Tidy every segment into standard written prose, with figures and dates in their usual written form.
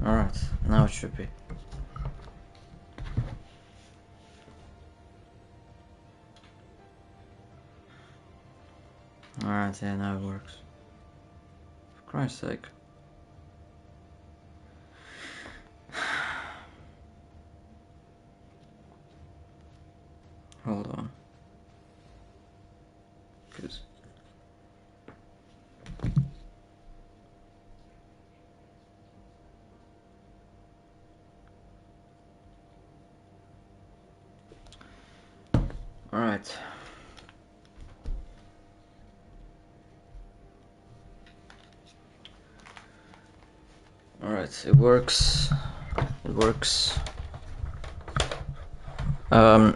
Alright, now it should be. Alright, yeah, now it works. For Christ's sake. Hold on. Cause alright. Alright, it works. It works. Yeah.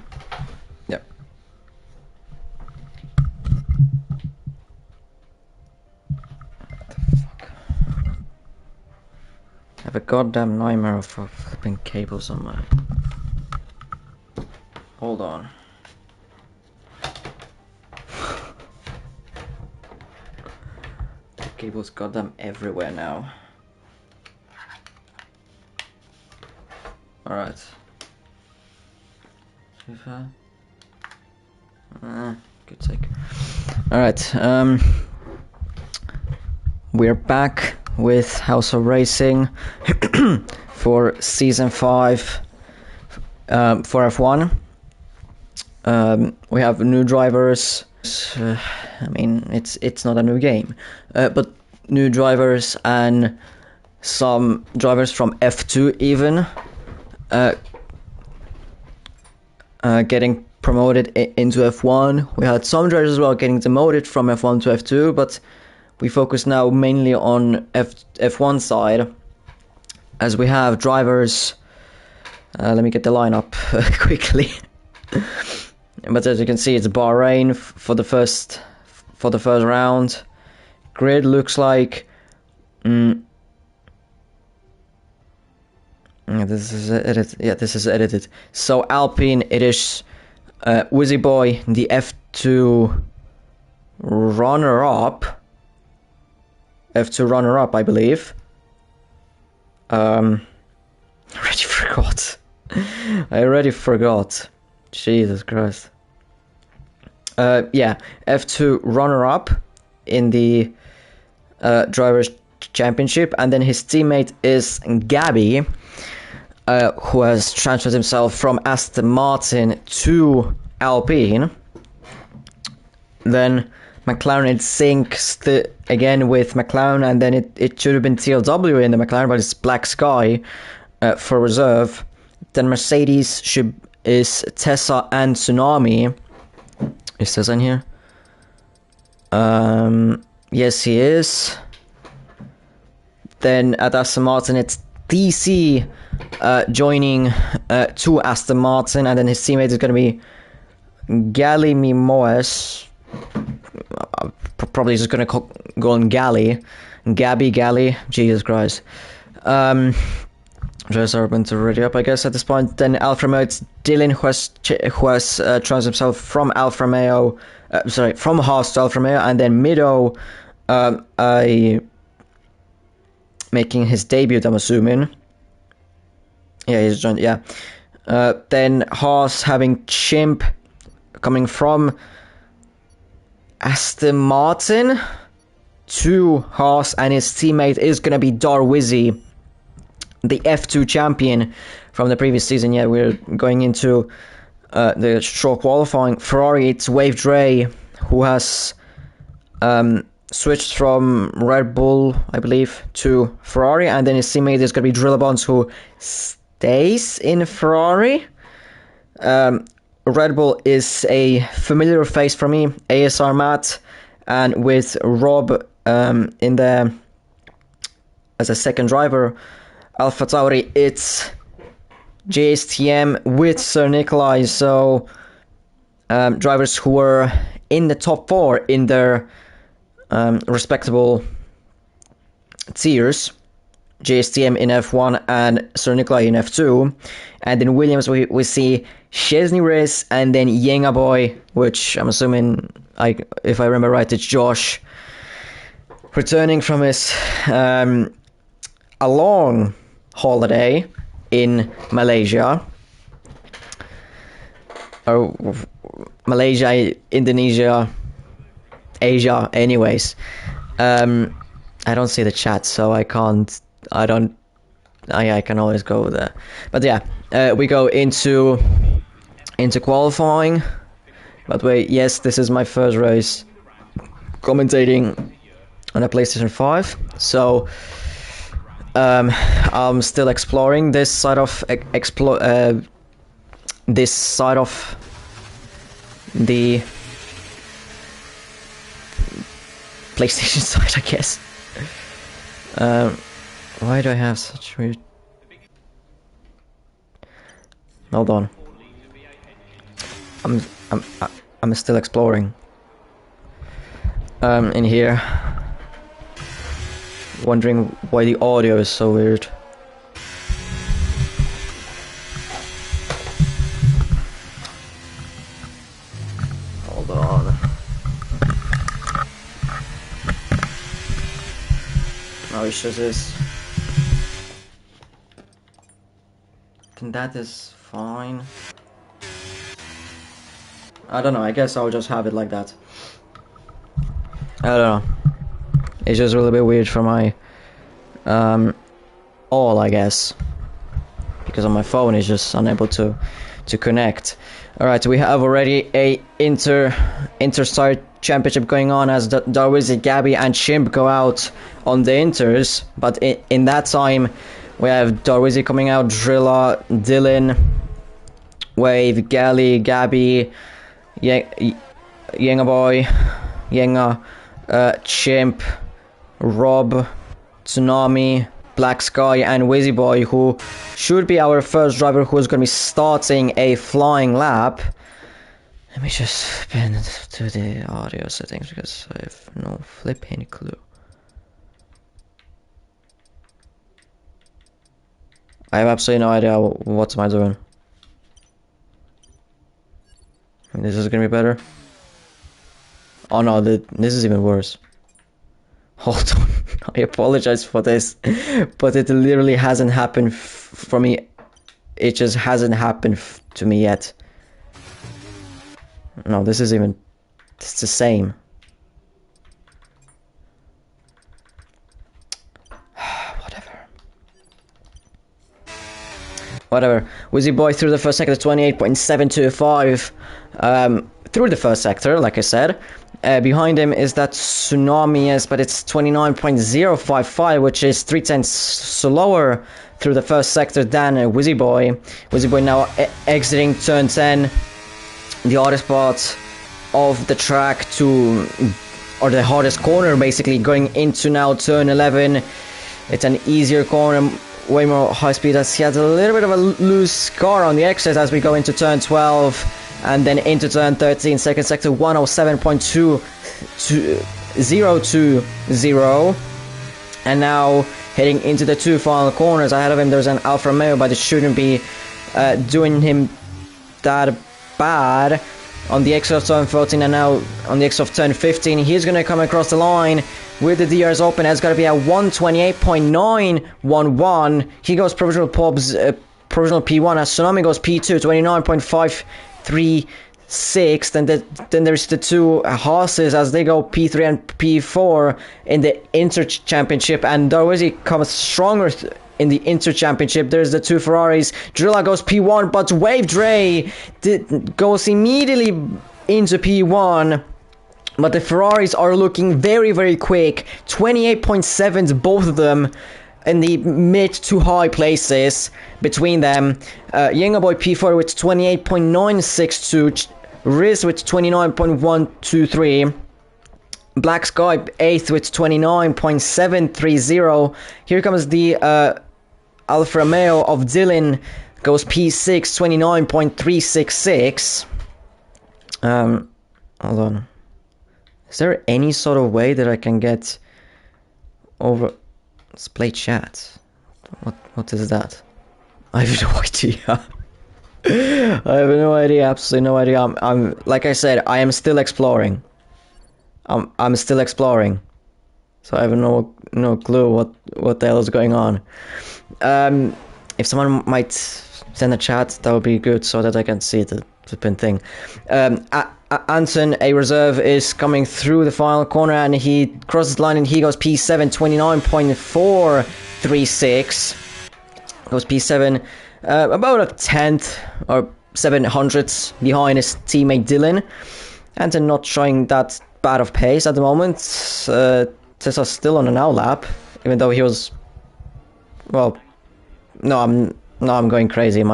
I have a goddamn nightmare of flipping cables on my... Hold on. The cable's goddamn everywhere now. Alright. Good sake. Alright, we're back with House of Racing for Season 5 for F1. We have new drivers. I mean, it's not a new game, but new drivers and some drivers from F2 even getting promoted into F1. We had some drivers as well getting demoted from F1 to F2, but we focus now mainly on F1 side, as we have drivers. Let me get the lineup quickly. But as you can see, it's Bahrain for the first round. Grid looks like this is edited. Yeah, this is edited. So Alpine, it is Wizzy Boy, the F2 runner-up. F2 runner-up, I believe. I already forgot. Jesus Christ. Yeah, F2 runner-up in the Drivers' Championship, and then his teammate is Gabby, who has transferred himself from Aston Martin to Alpine. Then McLaren, it syncs again with McLaren, and then it should have been TLW in the McLaren, but it's Black Sky for reserve. Then Mercedes is Tessa and Tsunami. Is Tessa in here? Yes, he is. Then at Aston Martin, it's DC joining to Aston Martin, and then his teammate is going to be Gali Mimoes. Probably just going to go on Gali. Gali. Jesus Christ. Just are to ready up, I guess, at this point. Then Alfa Romeo, it's Dylan who has transferred himself from Alfa Romeo, from Haas to Alfa Romeo, and then Mido, making his debut, I'm assuming. Yeah, he's joined. Yeah. Then Haas having Chimp coming from Aston Martin to Haas, and his teammate is gonna be Darwizzy, the F2 champion from the previous season. Yeah, we're going into the short qualifying. Ferrari, it's Wave Dre, who has switched from Red Bull, I believe, to Ferrari, and then his teammate is going to be Drillabons, who stays in Ferrari. Red Bull is a familiar face for me, ASR Matt, and with Rob in there as a second driver. Alpha Tauri, it's JSTM with Sir Nikolai, so drivers who were in the top 4 in their respectable tiers. JSTM in F1 and Sir Nikolai in F2. And in Williams we see Chesney Riz and then Yenga Boy, which I'm assuming, if I remember right, it's Josh, returning from his a long holiday in Malaysia. Or Malaysia, Indonesia, Asia, anyways. I don't see the chat, so I can always go there. But yeah, we go into qualifying. By the way, yes, this is my first race commentating on a PlayStation 5, so I'm still exploring this side of the PlayStation side, I guess. Why do I have such weird... Hold on. I'm still exploring. In here. Wondering why the audio is so weird. Hold on. No, it's just this. And that is fine. I don't know, I guess I'll just have it like that. I don't know. It's just a little bit weird for my all, I guess. Because on my phone it's just unable to connect. Alright, we have already a Interstar Championship going on as Darwizi, Gabby and Chimp go out on the Inters. But in that time we have Darwizi coming out, Drilla, Dylan, Wave, Gally, Gabby, Yenga Boy, Yenga, Chimp, Rob, Tsunami, Black Sky and Wizzy Boy, who should be our first driver who's going to be starting a flying lap. Let me just spin to the audio settings because I have no flipping clue. I have absolutely no idea what am I doing. This is gonna be better. Oh no, this is even worse. Hold on, I apologize for this, but it literally hasn't happened for me. It just hasn't happened to me yet. No, this is even... It's the same. Whatever. Wizzy Boy through the first sector, 28.725. Through the first sector, like I said. Behind him is that Tsunami, yes, but it's 29.055, which is 3/10 slower through the first sector than Wizzy Boy. Wizzy Boy now exiting turn 10, the hardest part of the track or the hardest corner basically, going into now turn 11. It's an easier corner, way more high speed, as he has a little bit of a loose car on the exit as we go into turn 12. And then into turn 13, second sector 107.220. And now heading into the two final corners. Ahead of him there's an Alfa Romeo, but it shouldn't be doing him that bad. On the exit of turn 14 and now on the exit of turn 15, he's going to come across the line with the DRS open. It's got to be at 128.911. He goes provisional provisional P1 as Tsunami goes P2, 29.536. Then there's the two horses as they go P3 and P4 in the Inter Championship, and Darwizi comes stronger in the Inter Championship. There's the two Ferraris. Drilla goes P1, but Wave Dre goes immediately into P1. But the Ferraris are looking very, very quick. 28.7s, both of them, in the mid to high places between them. Yenga Boy P4 with 28.962, Riz with 29.123, Black Sky 8th with 29.730. Here comes the Alfa Romeo of Dylan, goes P6, 29.366. Hold on. Is there any sort of way that I can get over... Let's play chat. What is that? I have no idea. I have no idea, absolutely no idea. I'm like I said, I am still exploring. I'm still exploring. so I have no clue what the hell is going on. If someone might send a chat, that would be good so that I can see the flipping thing. Anton, a reserve, is coming through the final corner and he crosses the line and he goes P7, 29.436. Goes P7, about a tenth or 700ths behind his teammate Dylan. Anton not showing that bad of pace at the moment. Tesla's still on an now lap, even though he was, well, no, I'm going crazy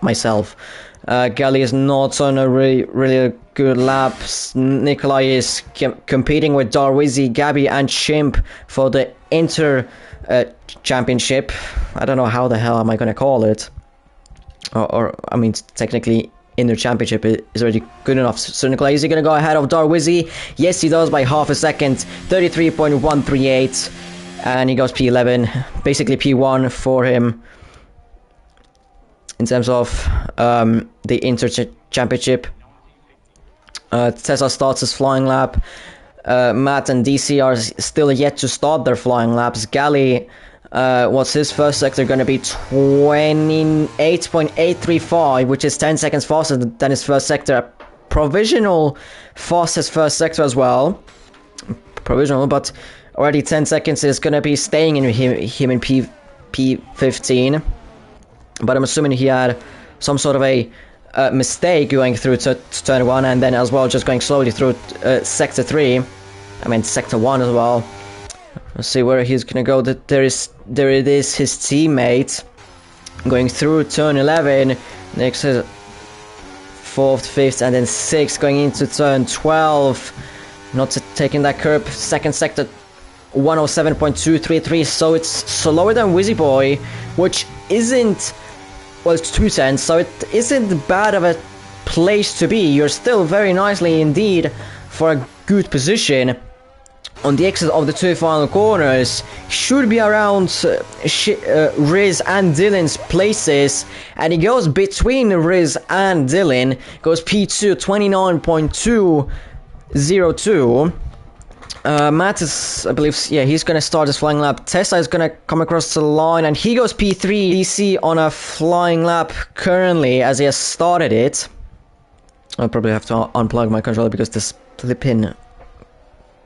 myself. Gali is not on a really good lap. Nikolai is competing with Darwizi, Gabby and Chimp for the Inter Championship. I don't know how the hell am I going to call it. Or I mean, technically, Inter Championship is already good enough. So Nikolai, is he going to go ahead of Darwizi? Yes, he does by half a second. 33.138. And he goes P11. Basically P1 for him. In terms of the Inter Championship. Tesla starts his flying lap. Matt and DC are still yet to start their flying laps. Gali, what's his first sector going to be? 28.835, which is 10 seconds faster than his first sector. Provisional fastest first sector as well. Provisional, but already 10 seconds is going to be staying in him in P15. But I'm assuming he had some sort of a mistake going through to turn 1 and then as well just going slowly through sector 3. I mean sector 1 as well. Let's see where he's gonna go. There it is, his teammate going through turn 11. Next is 4th, 5th and then 6th going into turn 12. Not taking that curb. Second sector 107.233, so it's slower than Wizzy Boy, which isn't, well, it's 210, so it isn't bad of a place to be. You're still very nicely indeed for a good position. On the exit of the two final corners, should be around Riz and Dylan's places, and he goes between Riz and Dylan, goes P2, 29.202. Matt is, I believe, yeah, he's going to start his flying lap. Tessa is going to come across the line and he goes P3. DC on a flying lap currently as he has started it. I'll probably have to unplug my controller because this flipping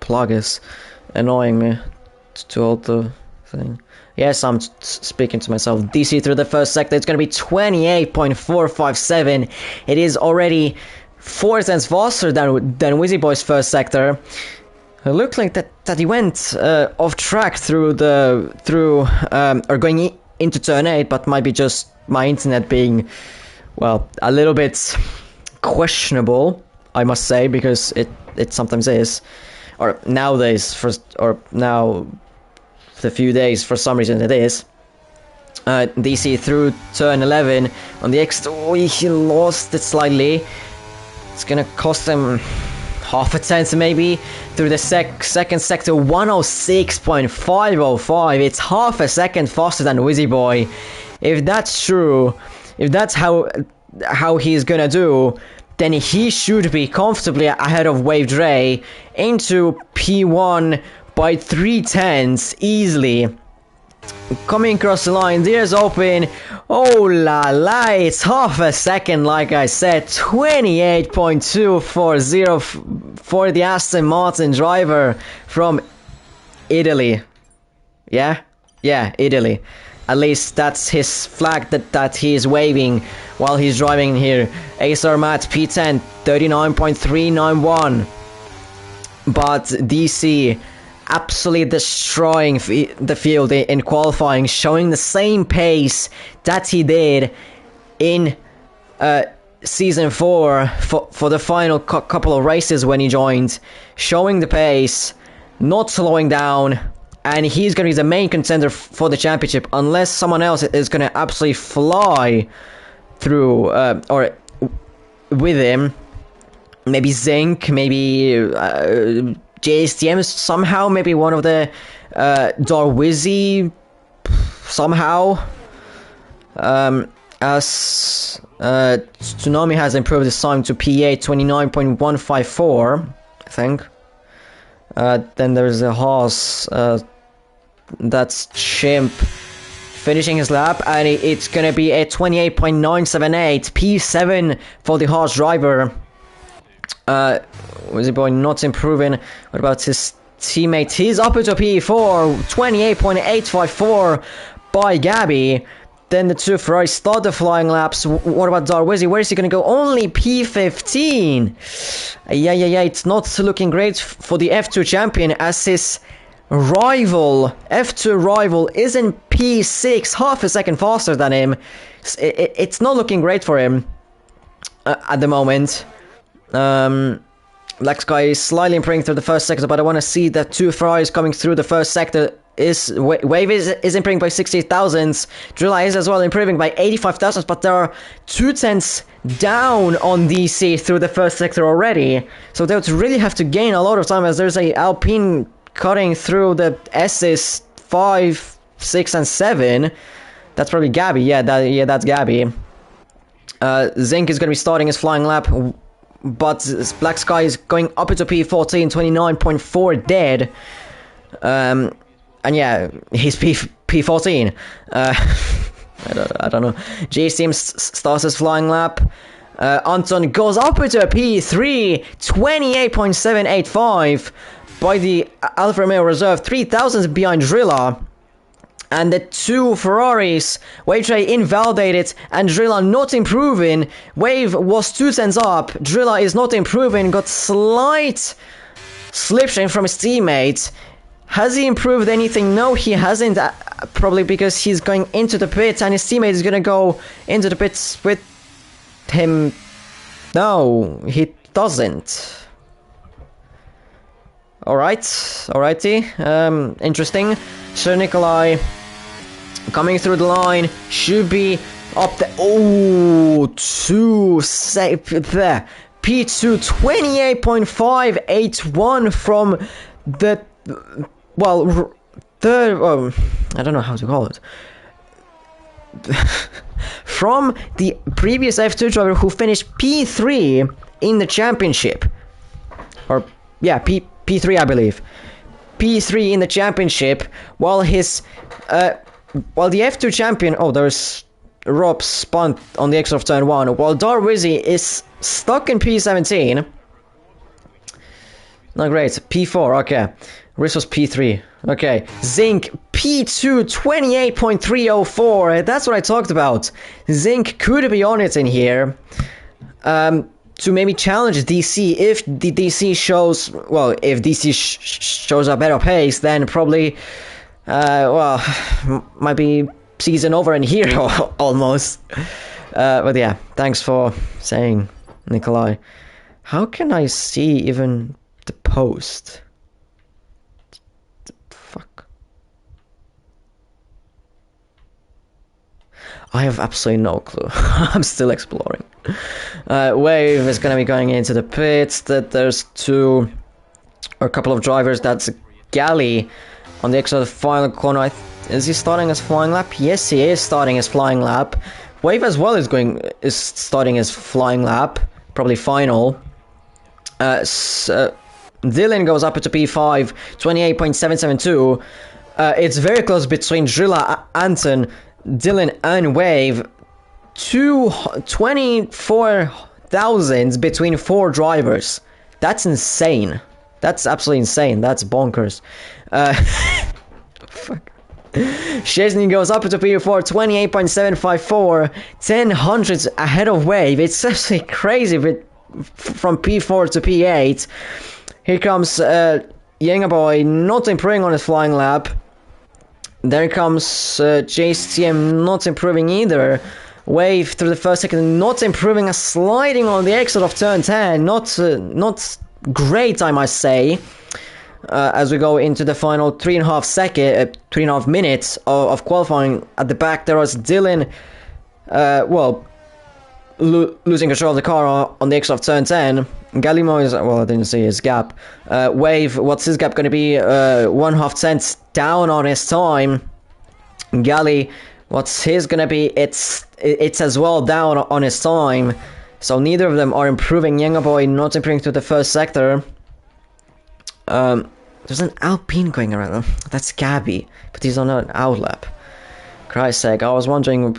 plug is annoying me to hold the thing. Yes, I'm speaking to myself. DC through the first sector, it's going to be 28.457. It is already 4 cents faster than Wizzy Boy's first sector. It looked like that he went off track through or going into turn 8, but might be just my internet being, well, a little bit questionable, I must say, because it sometimes is, or nowadays, or now the few days for some reason it is. DC through turn 11 on the exit. Oh, he lost it slightly. It's gonna cost him half a tenth maybe. Through the second sector, 106.505. It's half a second faster than Wizzy Boy. If that's true, if that's how he's gonna do, then he should be comfortably ahead of Wave Dre into P1 by 3/10 easily. Coming across the line, there's open. Oh la la, it's half a second, like I said. 28.240 for the Aston Martin driver from Italy. Yeah, Italy. At least that's his flag that he is waving while he's driving here. Acer Matt P10, 39.391. But DC absolutely destroying the field in qualifying, showing the same pace that he did in season 4 for the final couple of races when he joined, showing the pace, not slowing down, and he's going to be the main contender for the championship unless someone else is going to absolutely fly through or with him. Maybe Zinc, maybe JSTM somehow, maybe one of the Darwizi somehow. As Tsunami has improved his time to P8, 29.154, I think. Then there's a Haas. That's Chimp finishing his lap, and it's gonna be a 28.978 P7 for the Haas driver. Was he boy not improving? What about his teammate? He's up into P4, 28.854 by Gabby. Then the two Ferraris start the flying laps. What about Darwizi? Where is he going to go? Only P15. Yeah. It's not looking great for the F2 champion, as his rival, F2 rival, is in P6, half a second faster than him. It's not looking great for him at the moment. Black Sky is slightly improving through the first sector, but I want to see that two Ferraris coming through the first sector. Wave is improving by 60 thousandths. Drilla is as well improving by 85 thousandths, but there are 2/10 down on DC through the first sector already. So they would really have to gain a lot of time, as there's a Alpine cutting through the S's 5, 6, and 7. That's probably Gabby. Yeah, that's Gabby. Zinc is going to be starting his flying lap, but Black Sky is going up into P14, 29.4 dead. And yeah, he's P14. I don't know. G-Steam starts his flying lap. Anton goes up into a P3, 28.785 by the Alfa Romeo Reserve, 3,000 behind Drilla. And the two Ferraris, Wave Tray invalidated and Drilla not improving. Wave was 2/10 up. Drilla is not improving, got slight slipstream from his teammate. Has he improved anything? No, he hasn't. Probably because he's going into the pits and his teammate is gonna go into the pits with him. No, he doesn't. Alrighty. Interesting. Sir Nikolai coming through the line, should be up the P2 28.581 from the third, I don't know how to call it. From the previous F2 driver who finished P3 in the championship. Or yeah, P3 I believe. P3 in the championship, while his while the F2 champion, there's Rob spun on the exit of turn 1, while Darwizi is stuck in P17. Not great. P4, okay. Riss was P3. Okay. Zinc P2 28.304. That's what I talked about. Zinc could be on it in here. To maybe challenge DC if the DC shows, well, if DC shows a better pace, then probably, might be season over in here almost. But yeah, thanks for saying, Nikolai. How can I see even the post? Fuck. I have absolutely no clue. I'm still exploring. Wave is going to be going into the pits. That there's a couple of drivers. That's Galley on the exit of the final corner. Is he starting his flying lap? Yes, he is starting his flying lap. Wave as well is starting his flying lap, probably final. Dylan goes up into P5, 28.772. It's very close between Drilla, Anton, Dylan, and Wave. 24,000 between 4 drivers. That's insane. That's absolutely insane. That's bonkers. Fuck. Chesney goes up into P4, 28.754, 10 hundredths ahead of Wave. It's absolutely crazy from P4 to P8. Here comes Yengaboy, not improving on his flying lap. There comes JCM, not improving either. Wave through the first second, not improving, sliding on the exit of turn 10. Not great, I must say. As we go into the final 3.5 minutes of qualifying. At the back there was Dylan, losing control of the car on the exit of turn 10. Galimo is, I didn't see his gap. Wave, what's his gap going to be? 1/2 tenths down on his time. Gally, what's his going to be? It's as well down on his time. So neither of them are improving. Yengaboy not improving to the first sector. There's an Alpine going around. That's Gabby, but he's on an outlap. Christ's sake, I was wondering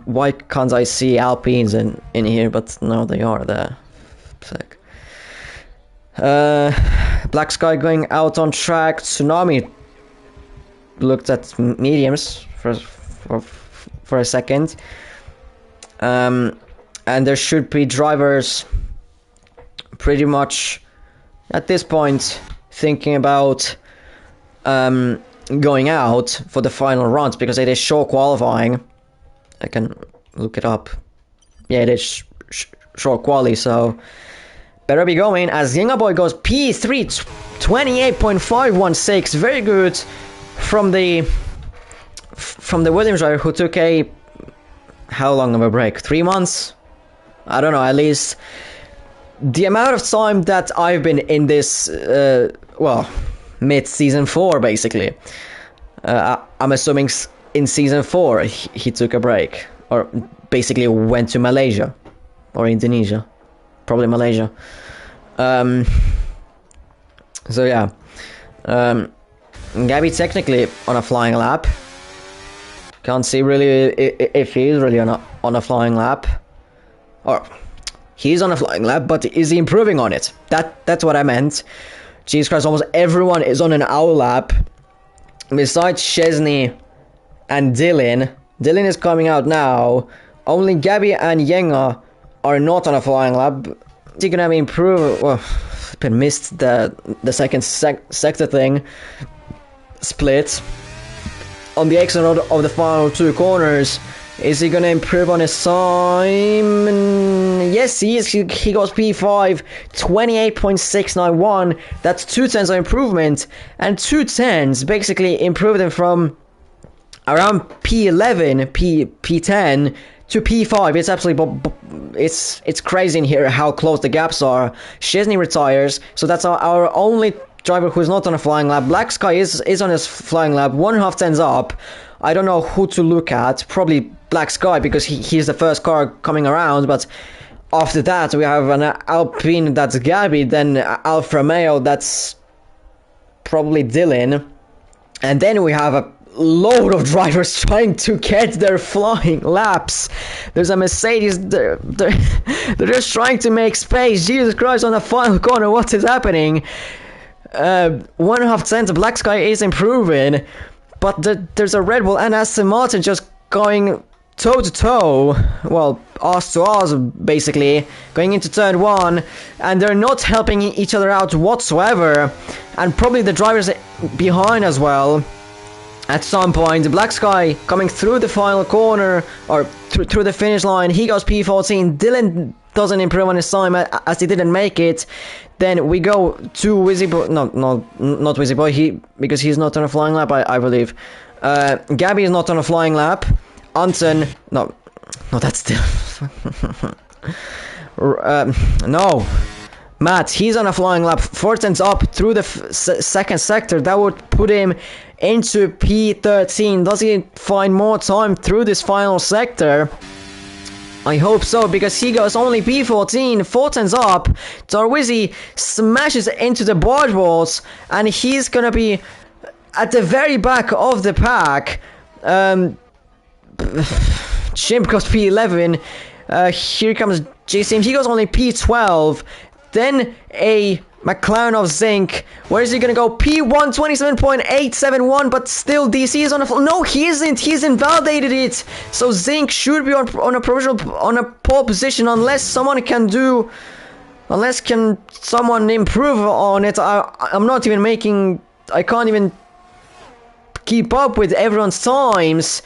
why can't I see Alpines in here, but no, they are there. Sick. Black Sky going out on track. Tsunami looked at mediums for a second. And there should be drivers pretty much at this point thinking about going out for the final runs, because it is short qualifying. I can look it up. Yeah, it is short quali, so better be going, as Boy goes P3 28.516. Very good from the Williams driver, who took a, how long of a break? 3 months? I don't know, at least the amount of time that I've been in this, well, mid-season 4, basically. I'm assuming in season 4 he took a break, or basically went to Malaysia or Indonesia, probably Malaysia. So yeah, Gabby technically on a flying lap. Can't see really if he's really on a flying lap, or he's on a flying lap, but is he improving on it? That's what I meant. Jesus Christ, almost everyone is on an hour lap besides Chesney and Dylan. Dylan is coming out now. Only Gabby and Yenga are not on a flying lap. Is he gonna improve? Well, missed the second sector thing split on the exit of the final 2 corners. Is he gonna improve on his time? Yes, he is. He goes P5 28.691. That's 2 tenths of improvement, and 2 tenths basically improved him from around P11, P10 to P5. It's absolutely it's crazy in here how close the gaps are. Chesney retires, so that's our only driver who's not on a flying lap. Black Sky is on his flying lap, 1.5 tenths up. I don't know who to look at. Probably Black Sky, because he's the first car coming around, but after that we have an Alpine, that's Gabby, then Alfa Romeo, that's probably Dylan, and then we have a load of drivers trying to get their flying laps. There's a Mercedes, they're just trying to make space. Jesus Christ, on the final corner, what is happening? 1.5 tenths, Black Sky is improving, but there's a Red Bull and Aston Martin just going toe to toe, well, arse to arse basically, going into turn 1, and they're not helping each other out whatsoever, and probably the drivers behind as well. At some point, Black Sky coming through the final corner, or through the finish line, he goes P14. Dylan doesn't improve on his time as he didn't make it. Then we go to Wizzy Boy, not Wizzy Boy, because he's not on a flying lap, I believe. Gabby is not on a flying lap. Anton, no, that's still, no. Matt, he's on a flying lap, 4 tenths up through the second sector. That would put him into P13. Does he find more time through this final sector? I hope so, because he goes only P14, 4 tenths up. Darwizzy smashes into the board walls, and he's gonna be at the very back of the pack. Chimp goes P11. Here comes J-Sim. He goes only P12. Then a McLaren of Zinc. Where is he gonna go? P1 27.871, but still DC is on a no, he isn't. He's invalidated it. So Zinc should be on a provisional, on a pole position, unless someone can someone improve on it. I'm not even making. I can't even keep up with everyone's times.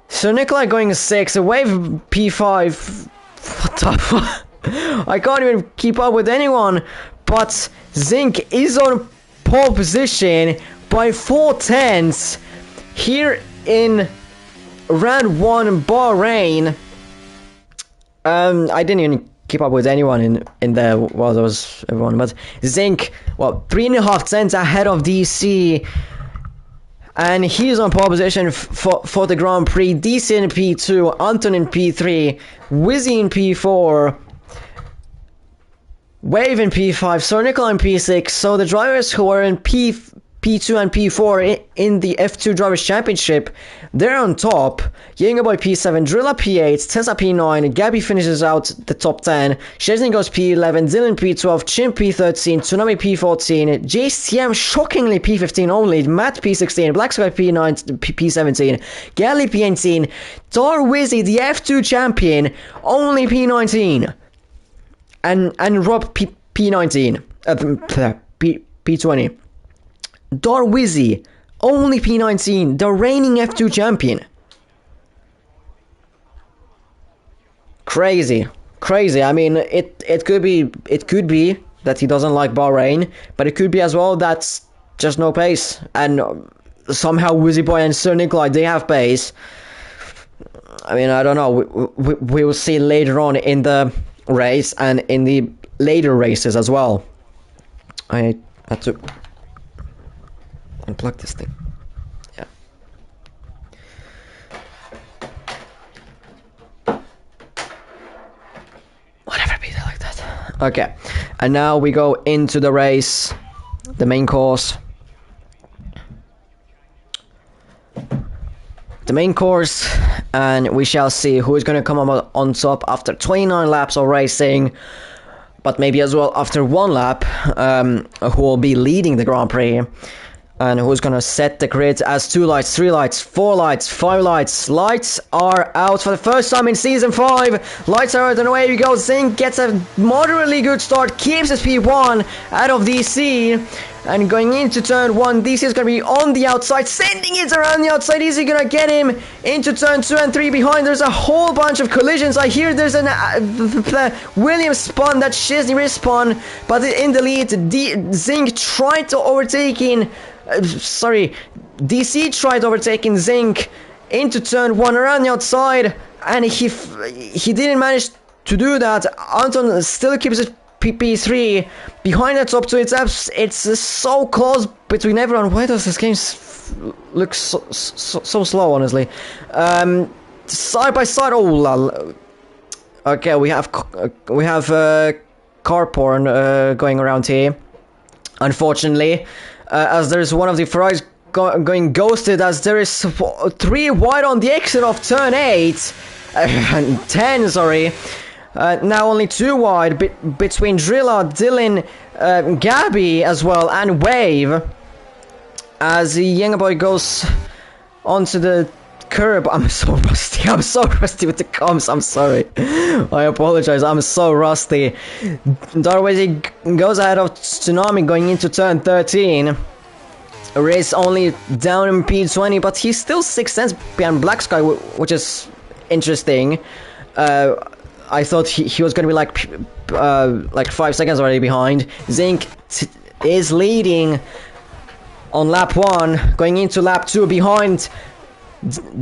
So Nikolai going 6, away from P5. What the fuck? I can't even keep up with anyone, but Zinc is on pole position by 4 tenths here in round 1 Bahrain. I didn't even keep up with anyone in there while there was everyone, but Zinc, well, 3.5 tenths ahead of DC. And he's on pole position for the Grand Prix. DC in P2, Anton in P3, Wizzy in P4. Wave in P5, Sir Nicola in P6. So the drivers who are in P2 and P4 in the F2 Drivers' Championship, they're on top. Yengaboy P7, Drilla P8, Tessa P9, Gabby finishes out the top 10, Szczesny goes P11, Dylan P12, Chim P13, Tsunami P14, JCM shockingly P15 only, Matt P16, Black Sky P9, P17, Gally P18, Darwizzy, the F2 champion, only P19, and Rob P19, P20. Darwizzy, only P19, the reigning F2 champion. Crazy. I mean, it could be that he doesn't like Bahrain, but it could be as well that's just no pace, and somehow Wizzy Boy and Sir Nikolai, they have pace. I mean, I don't know. We will see later on in the race and in the later races as well. I had to unplug this thing. Yeah. Whatever, be like that. Okay. And now we go into the race, the main course. The main course, and we shall see who is going to come on top after 29 laps of racing, but maybe as well after one lap, who will be leading the Grand Prix. And who's gonna set the grid as 2 lights, 3 lights, 4 lights, 5 lights. Lights are out for the first time in Season 5. Lights are out and away we go. Zink gets a moderately good start, keeps his P1 out of DC. And going into turn 1, DC is gonna be on the outside, sending it around the outside. Is he gonna get him into turn 2 and 3 behind? There's a whole bunch of collisions. I hear there's an Williams spun, that Szczesny respawn, but in the lead, Zink tried to overtaking. DC tried overtaking Zink into turn 1 around the outside, and he didn't manage to do that. Anton still keeps it P3 behind the top 2. It's so close between everyone. Why does this game look so slow, honestly? Side by side. Oh la. Okay, we have car porn going around here, unfortunately. As there's one of the Ferraris going ghosted, as there is 3 wide on the exit of turn 8, 10, sorry. Now only 2 wide between Drilla, Dylan, Gabby as well, and Wave. As the younger boy goes onto the curb. I'm so rusty with the comms, I'm sorry. I apologize, I'm so rusty. Darwizzy goes ahead of Tsunami going into turn 13. Race only down in P20, but he's still 6 cents behind Black Sky, which is interesting. I thought he was gonna be like 5 seconds already behind. Zink is leading on lap 1, going into lap 2 behind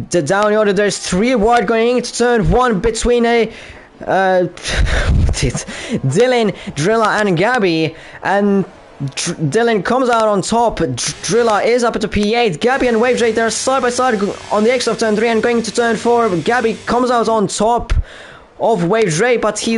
the down order. There's 3 wide going into turn 1 between Dylan, Drilla, and Gabby, and Dylan comes out on top. Drilla is up to P8. Gabby and Wave J, they're side by side on the exit of turn 3 and going to turn 4. Gabby comes out on top of Wave J, but he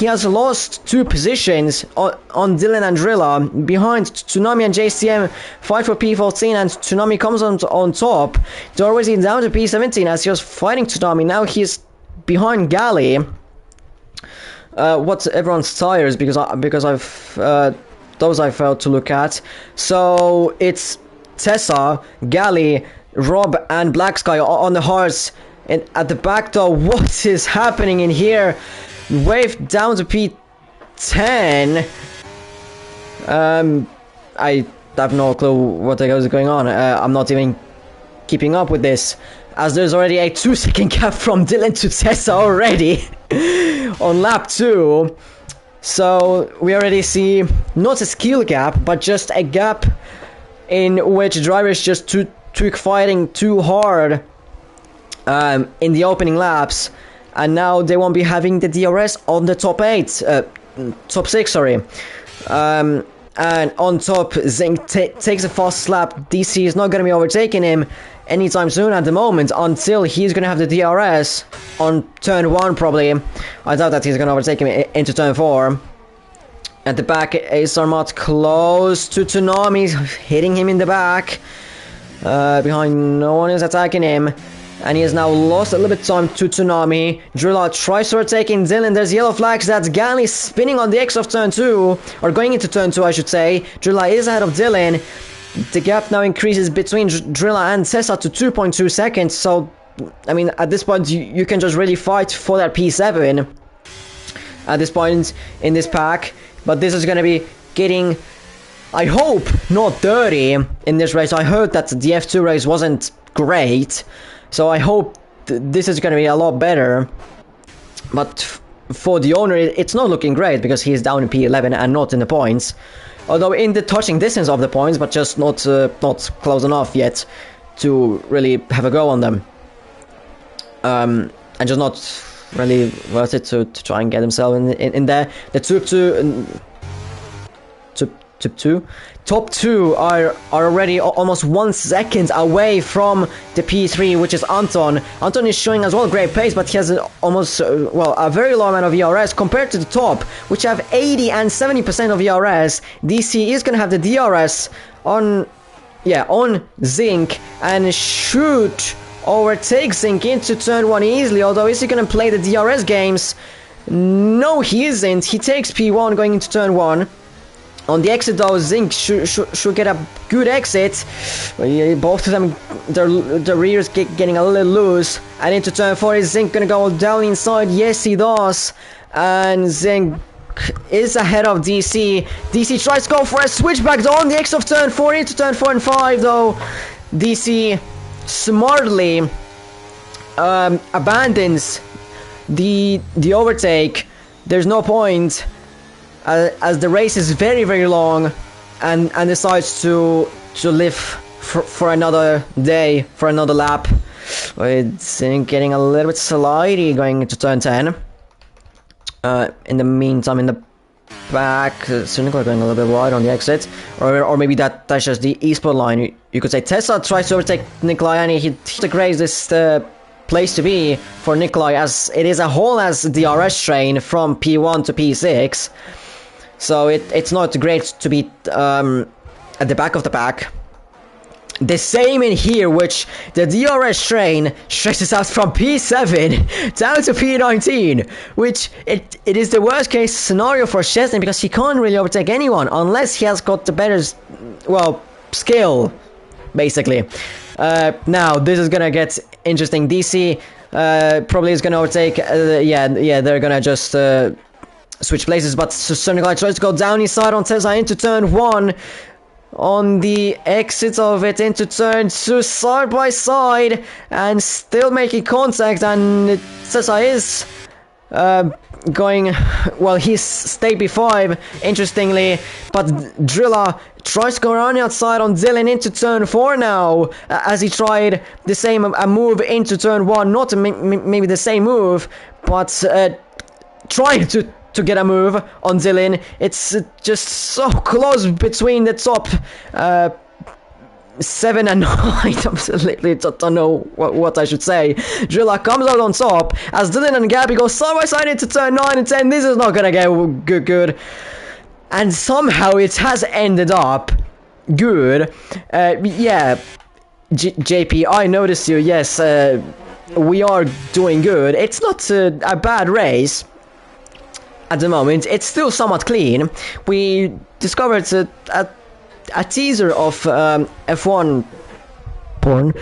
has lost 2 positions on Dylan and Drilla. Behind Tsunami and JCM fight for P14, and Tsunami comes on top. Darwizzy down to P17 as he was fighting Tsunami. Now he's behind Gally. What's everyone's tires, because I've those I failed to look at. So it's Tessa, Gally, Rob, and Black Sky on the hards. And at the back though, what is happening in here? Wave down to P10. I have no clue what the hell is going on. I'm not even keeping up with this, as there's already a 2-second gap from Dylan to Tessa already on lap 2. So we already see not a skill gap, but just a gap in which drivers just took fighting too hard in the opening laps, and now they won't be having the DRS on the top 6, sorry. And on top, Zink takes a fast lap. DC is not going to be overtaking him anytime soon at the moment, until he's going to have the DRS on turn 1 probably. I doubt that he's going to overtake him into turn 4. At the back, Ace Armat close to Tsunami, hitting him in the back. Behind, no one is attacking him. And he has now lost a little bit of time to Tsunami. Drilla tries to overtake Dylan. There's yellow flags. That's Galley spinning on the X of turn 2. Or going into turn 2, I should say. Drilla is ahead of Dylan. The gap now increases between Drilla and Tessa to 2.2 seconds. So, I mean, at this point, you can just really fight for that P7. At this point in this pack. But this is going to be getting, I hope, not dirty in this race. I heard that the F2 race wasn't great. So I hope this is going to be a lot better. But for the owner, it's not looking great because he is down in P11 and not in the points. Although in the touching distance of the points, but just not close enough yet to really have a go on them. And just not really worth it to try and get himself in there. The top two are already almost 1 second away from the P3, which is Anton. Anton is showing as well great pace, but he has almost a very low amount of ERS compared to the top, which have 80 and 70% of ERS. DC is gonna have the DRS on Zinc and should overtake Zinc into turn 1 easily. Although, is he gonna play the DRS games? No, he isn't. He takes P1 going into turn 1. On the exit though, Zinc should get a good exit. Both of them, their rears getting a little loose. And into turn 4, is Zinc gonna go down inside? Yes, he does. And Zinc is ahead of DC. DC tries to go for a switchback though on the exit of turn 4 into turn 4 and 5 though. DC smartly abandons the overtake. There's no point. As the race is very, very long, and decides to live for another day, for another lap. It's getting a little bit slidey going into turn 10. In the meantime, in the back, Cynical going a little bit wide on the exit, or maybe that's just the eSport line. You could say Tessa tries to overtake Nikolai, and he the greatest place to be for Nikolai, as it is a whole as DRS train from P1 to P6. So it's not great to be at the back of the pack. The same in here, which the DRS train stretches out from P7 down to P19, which it is the worst case scenario for Szczesny because he can't really overtake anyone unless he has got the better, skill, basically. Now this is gonna get interesting. DC probably is gonna overtake. They're gonna just switch places, but Nikolai tries to go down inside on Tessa into turn 1. On the exit of it into turn 2, side by side, and still making contact, and Tessa is going, well, he's stayed P5, interestingly, but Drilla tries to go around outside on Dylan into turn 4 now, as he tried the same move into turn 1, not maybe the same move, but trying to get a move on Dylan. It's just so close between the top 7 and 9. Absolutely don't know what I should say. Drilla comes out on top as Dylan and Gabby go side by side into turn 9 and 10. This is not gonna get good. And somehow it has ended up good. JP, I noticed you. Yes, we are doing good. It's not a bad race. At the moment, it's still somewhat clean. We discovered a teaser of F1 porn.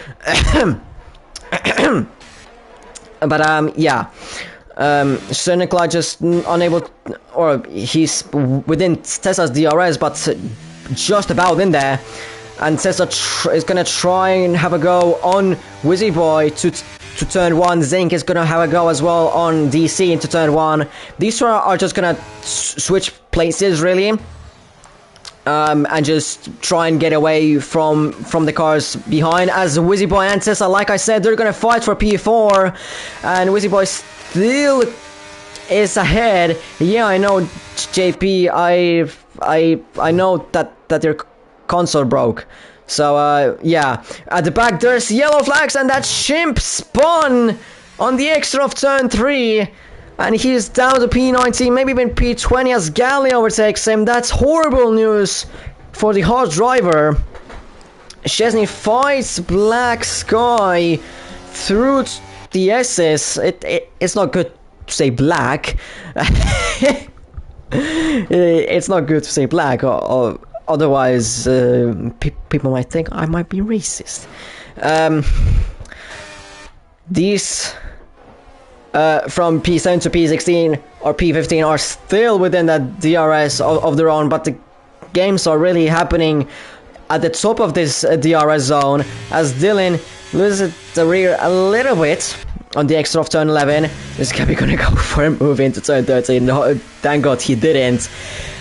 But Nikolai just unable, or he's within Tessa's DRS, but just about in there. And Tessa is gonna try and have a go on Wizzy Boy to turn 1. Zinc is gonna have a go as well on DC into turn 1. These two are just gonna switch places, really. And just try and get away from the cars behind, as Wizzy Boy and Tessa, like I said, they're gonna fight for P4, and Wizzy Boy still is ahead. Yeah, I know, JP. I know that your console broke. So yeah, at the back there's yellow flags, and that Shimp spun on the extra of turn 3. And he's down to P19, maybe even P20 as Gali overtakes him. That's horrible news for the hard driver. Szczesny fights Black Sky through the S's. It's not good to say black. It's not good to say black, or otherwise people might think I might be racist. These from P7 to P16 or P15 are still within that DRS of their own, but the games are really happening at the top of this DRS zone as Dylan loses the rear a little bit on the extra of turn 11. Is Gabby gonna go for a move into turn 13? No, thank God he didn't.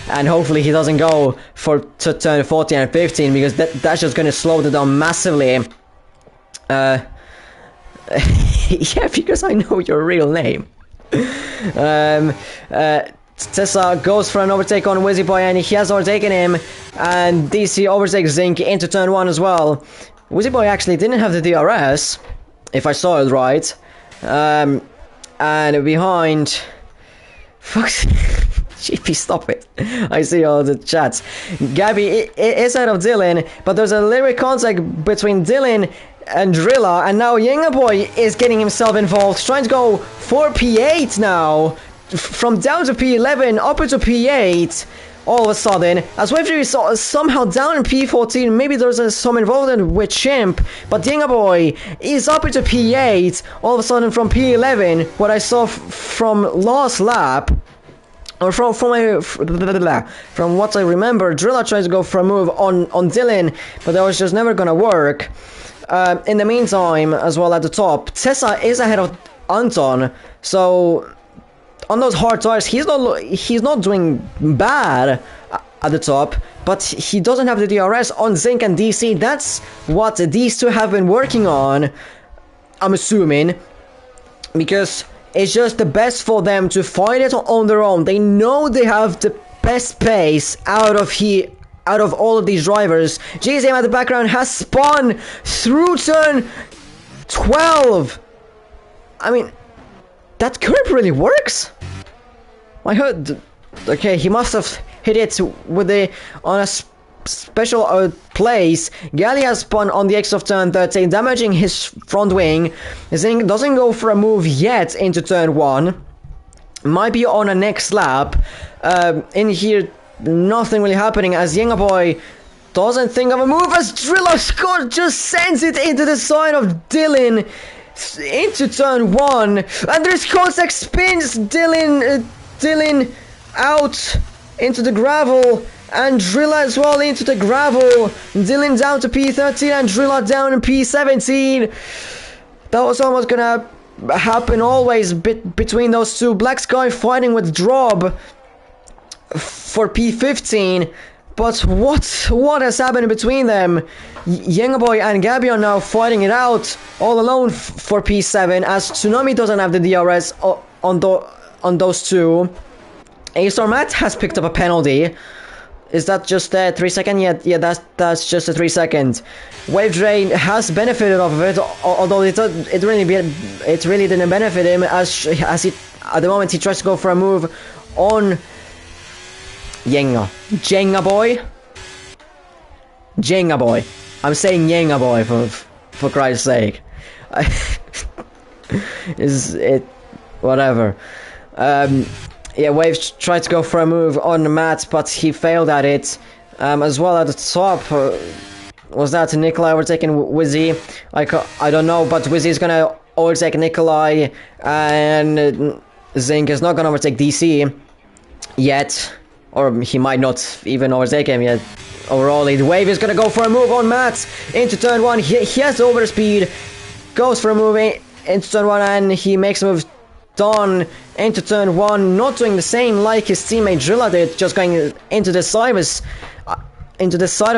And hopefully he doesn't go for to turn 14 and 15, because that's just gonna slow them down massively. Yeah, because I know your real name. Tessa goes for an overtake on Wizzy Boy, and he has overtaken him, and DC overtakes Zink into turn 1 as well. Wizzy Boy actually didn't have the DRS, if I saw it right. And behind... Fuck. GP, stop it. I see all the chats. Gabby is out of Dylan, but there's a little bit contact between Dylan and Drilla, and now Yenga Boy is getting himself involved, trying to go for P8 now. From down to P11 up to P8 all of a sudden, as Wave3 is somehow down in P14. Maybe there's some involvement with Chimp, but Yenga Boy is up into P8 all of a sudden from P11. What I saw from last lap, or from what I remember, Drilla tried to go for a move on Dylan, but that was just never gonna work. In the meantime, as well at the top, Tessa is ahead of Anton, so on those hard tires, he's not doing bad at the top, but he doesn't have the DRS on Zink and DC. That's what these two have been working on, I'm assuming, because it's just the best for them to fight it on their own. They know they have the best pace out of all of these drivers. GZM at the background has spun through turn 12. I mean, that curb really works. I heard. Okay, he must have hit it with on a special place. Gali has spun on the exit of turn 13, damaging his front wing. Zing doesn't go for a move yet into turn 1. Might be on a next lap. In here, nothing really happening as Yenga Boy doesn't think of a move as Driller Scott just sends it into the side of Dylan into turn 1, and there's contact spins Dylan out into the gravel, and Drilla as well into the gravel. Dylan down to P13 and Drilla down in P17. That was almost gonna happen always between those two. Black Sky fighting with Drob for P15, but what has happened between them? Yenga Boy and Gabby are now fighting it out all alone for P7, as Tsunami doesn't have the DRS on those two. A-Star Matt has picked up a penalty. Is that just a 3 second? Yeah, that's just a 3 second. Wave Drain has benefited off of it, although it really didn't benefit him, as he at the moment he tries to go for a move on Jenga Boy. Jenga Boy. I'm saying Jenga Boy for Christ's sake. Is it whatever? Yeah, Wave tried to go for a move on Matt, but he failed at it. As well at the top, was that Nikolai overtaking Wizzy? I don't know, but Wizzy is gonna overtake Nikolai, and Zink is not gonna overtake DC yet, or he might not even overtake him yet. Overall, the Wave is gonna go for a move on Matt into turn 1. He has the over speed, goes for a move into turn 1, and he makes a move down into turn 1, not doing the same like his teammate Drilla did, just going into the side of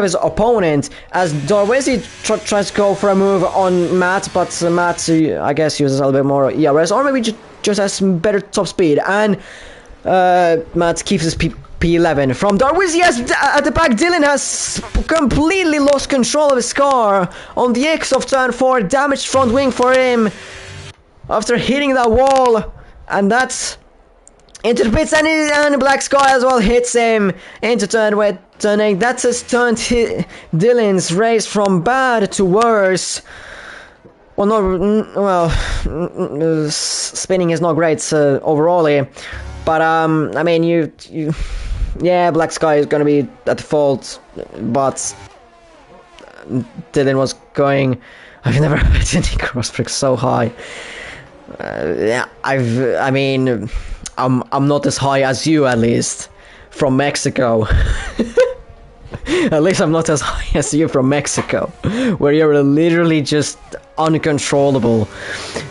his opponent, as Darwezi tries to go for a move on Matt, but Matt, I guess, uses a little bit more ERS, or maybe just has better top speed, and Matt keeps his P11 from Darwezi. At the back, Dylan has completely lost control of his car on the X of turn 4, damaged front wing for him after hitting that wall, and that's into the pits, and Black Sky as well hits him into turn 8. That has turned Dylan's race from bad to worse. Well, spinning is not great overall, but I mean, yeah, Black Sky is gonna be at fault, but Dylan was going. I've never heard any cross bricks so high. Yeah, I mean, I'm not as high as you, at least from Mexico. At least I'm not as high as you from Mexico, where you're literally just uncontrollable.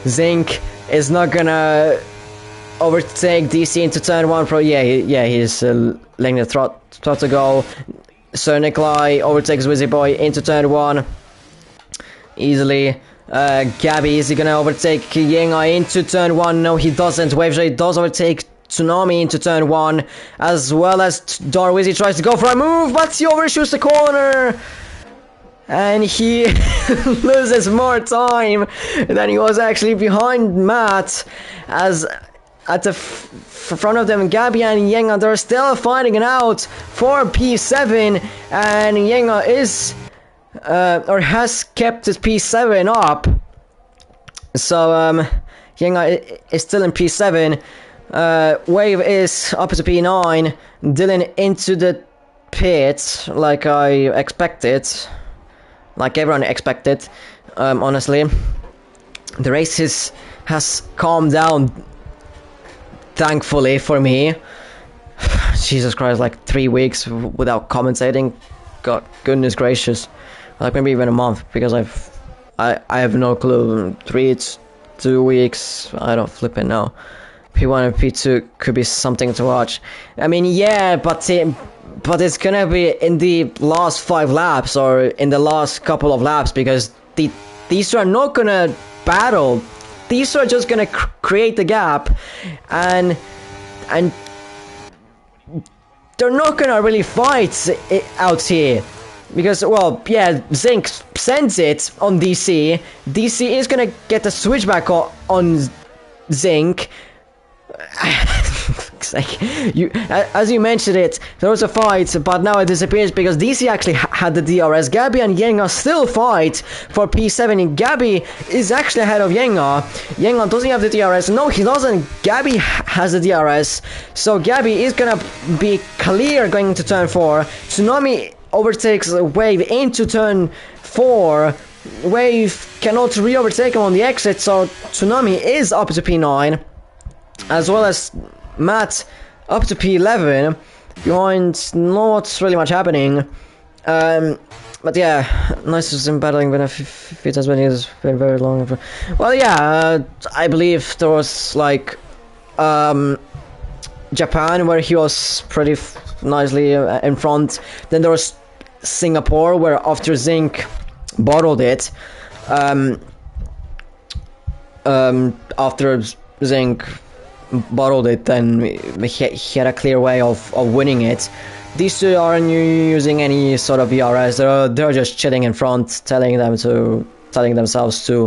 Zinc is not gonna overtake DC into turn 1 pro. Yeah, he's letting the throttle go. So Nikolai overtakes Wizzy Boy into turn 1 easily. Gabby, is he gonna overtake Yenga into turn 1? No, he doesn't. Wavejoy does overtake Tsunami into turn 1, as well as Darwizzy tries to go for a move, but he overshoots the corner, and he loses more time than he was actually behind Matt, as at the front of them, Gabby and Yenga, they're still fighting it out for P7, and Yenga is or has kept his P7 up, so Yenga is still in P7. Wave is up to P9. Dylan into the pit, like I expected, like everyone expected. Honestly, the race has calmed down, thankfully for me. Jesus Christ, like 3 weeks without commentating. God, goodness gracious, like maybe even a month, because I have no clue. 2 weeks. I don't flip it now. P1 and P2 could be something to watch. I mean, yeah, but it's gonna be in the last 5 laps or in the last couple of laps, because these two are not gonna battle. These two are just gonna create the gap, and they're not gonna really fight out here. Because, well, yeah, Zinc sends it on DC. DC is gonna get the switchback on Zinc. As you mentioned it, there was a fight, but now it disappears because DC actually had the DRS. Gabby and Yenga still fight for P7, and Gabby is actually ahead of Yenga. Yenga doesn't have the DRS. No, he doesn't. Gabby has the DRS, so Gabby is gonna be clear going into turn 4. Tsunami overtakes Wave into turn 4. Wave cannot re-overtake him on the exit, so Tsunami is up to P9. As well as Matt up to P11, behind not really much happening. But yeah, nice to see him battling benefit as well. He's been very long. Well, yeah, I believe there was like Japan, where he was pretty nicely in front. Then there was Singapore, where after Zinc bottled it, after Zinc bottled it, then he had a clear way of winning it. These two aren't using any sort of VRS. They're just chilling in front, telling themselves to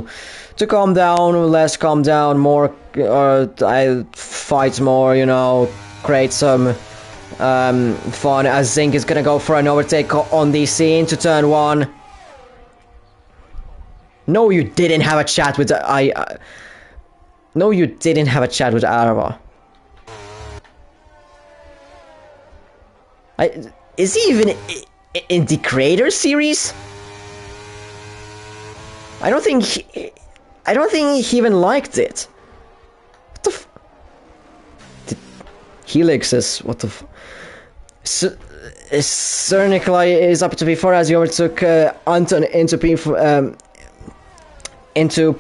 calm down, less calm down, more I fight more, you know, create some fun, as Zinc is gonna go for an overtake on DC into turn 1. No, you didn't have a chat with No, you didn't have a chat with Arava. Is he even in the Creator series? I don't think he even liked it. What the f... Helix is... What the f... Sir Nikolai is up to P4 as he overtook Anton into into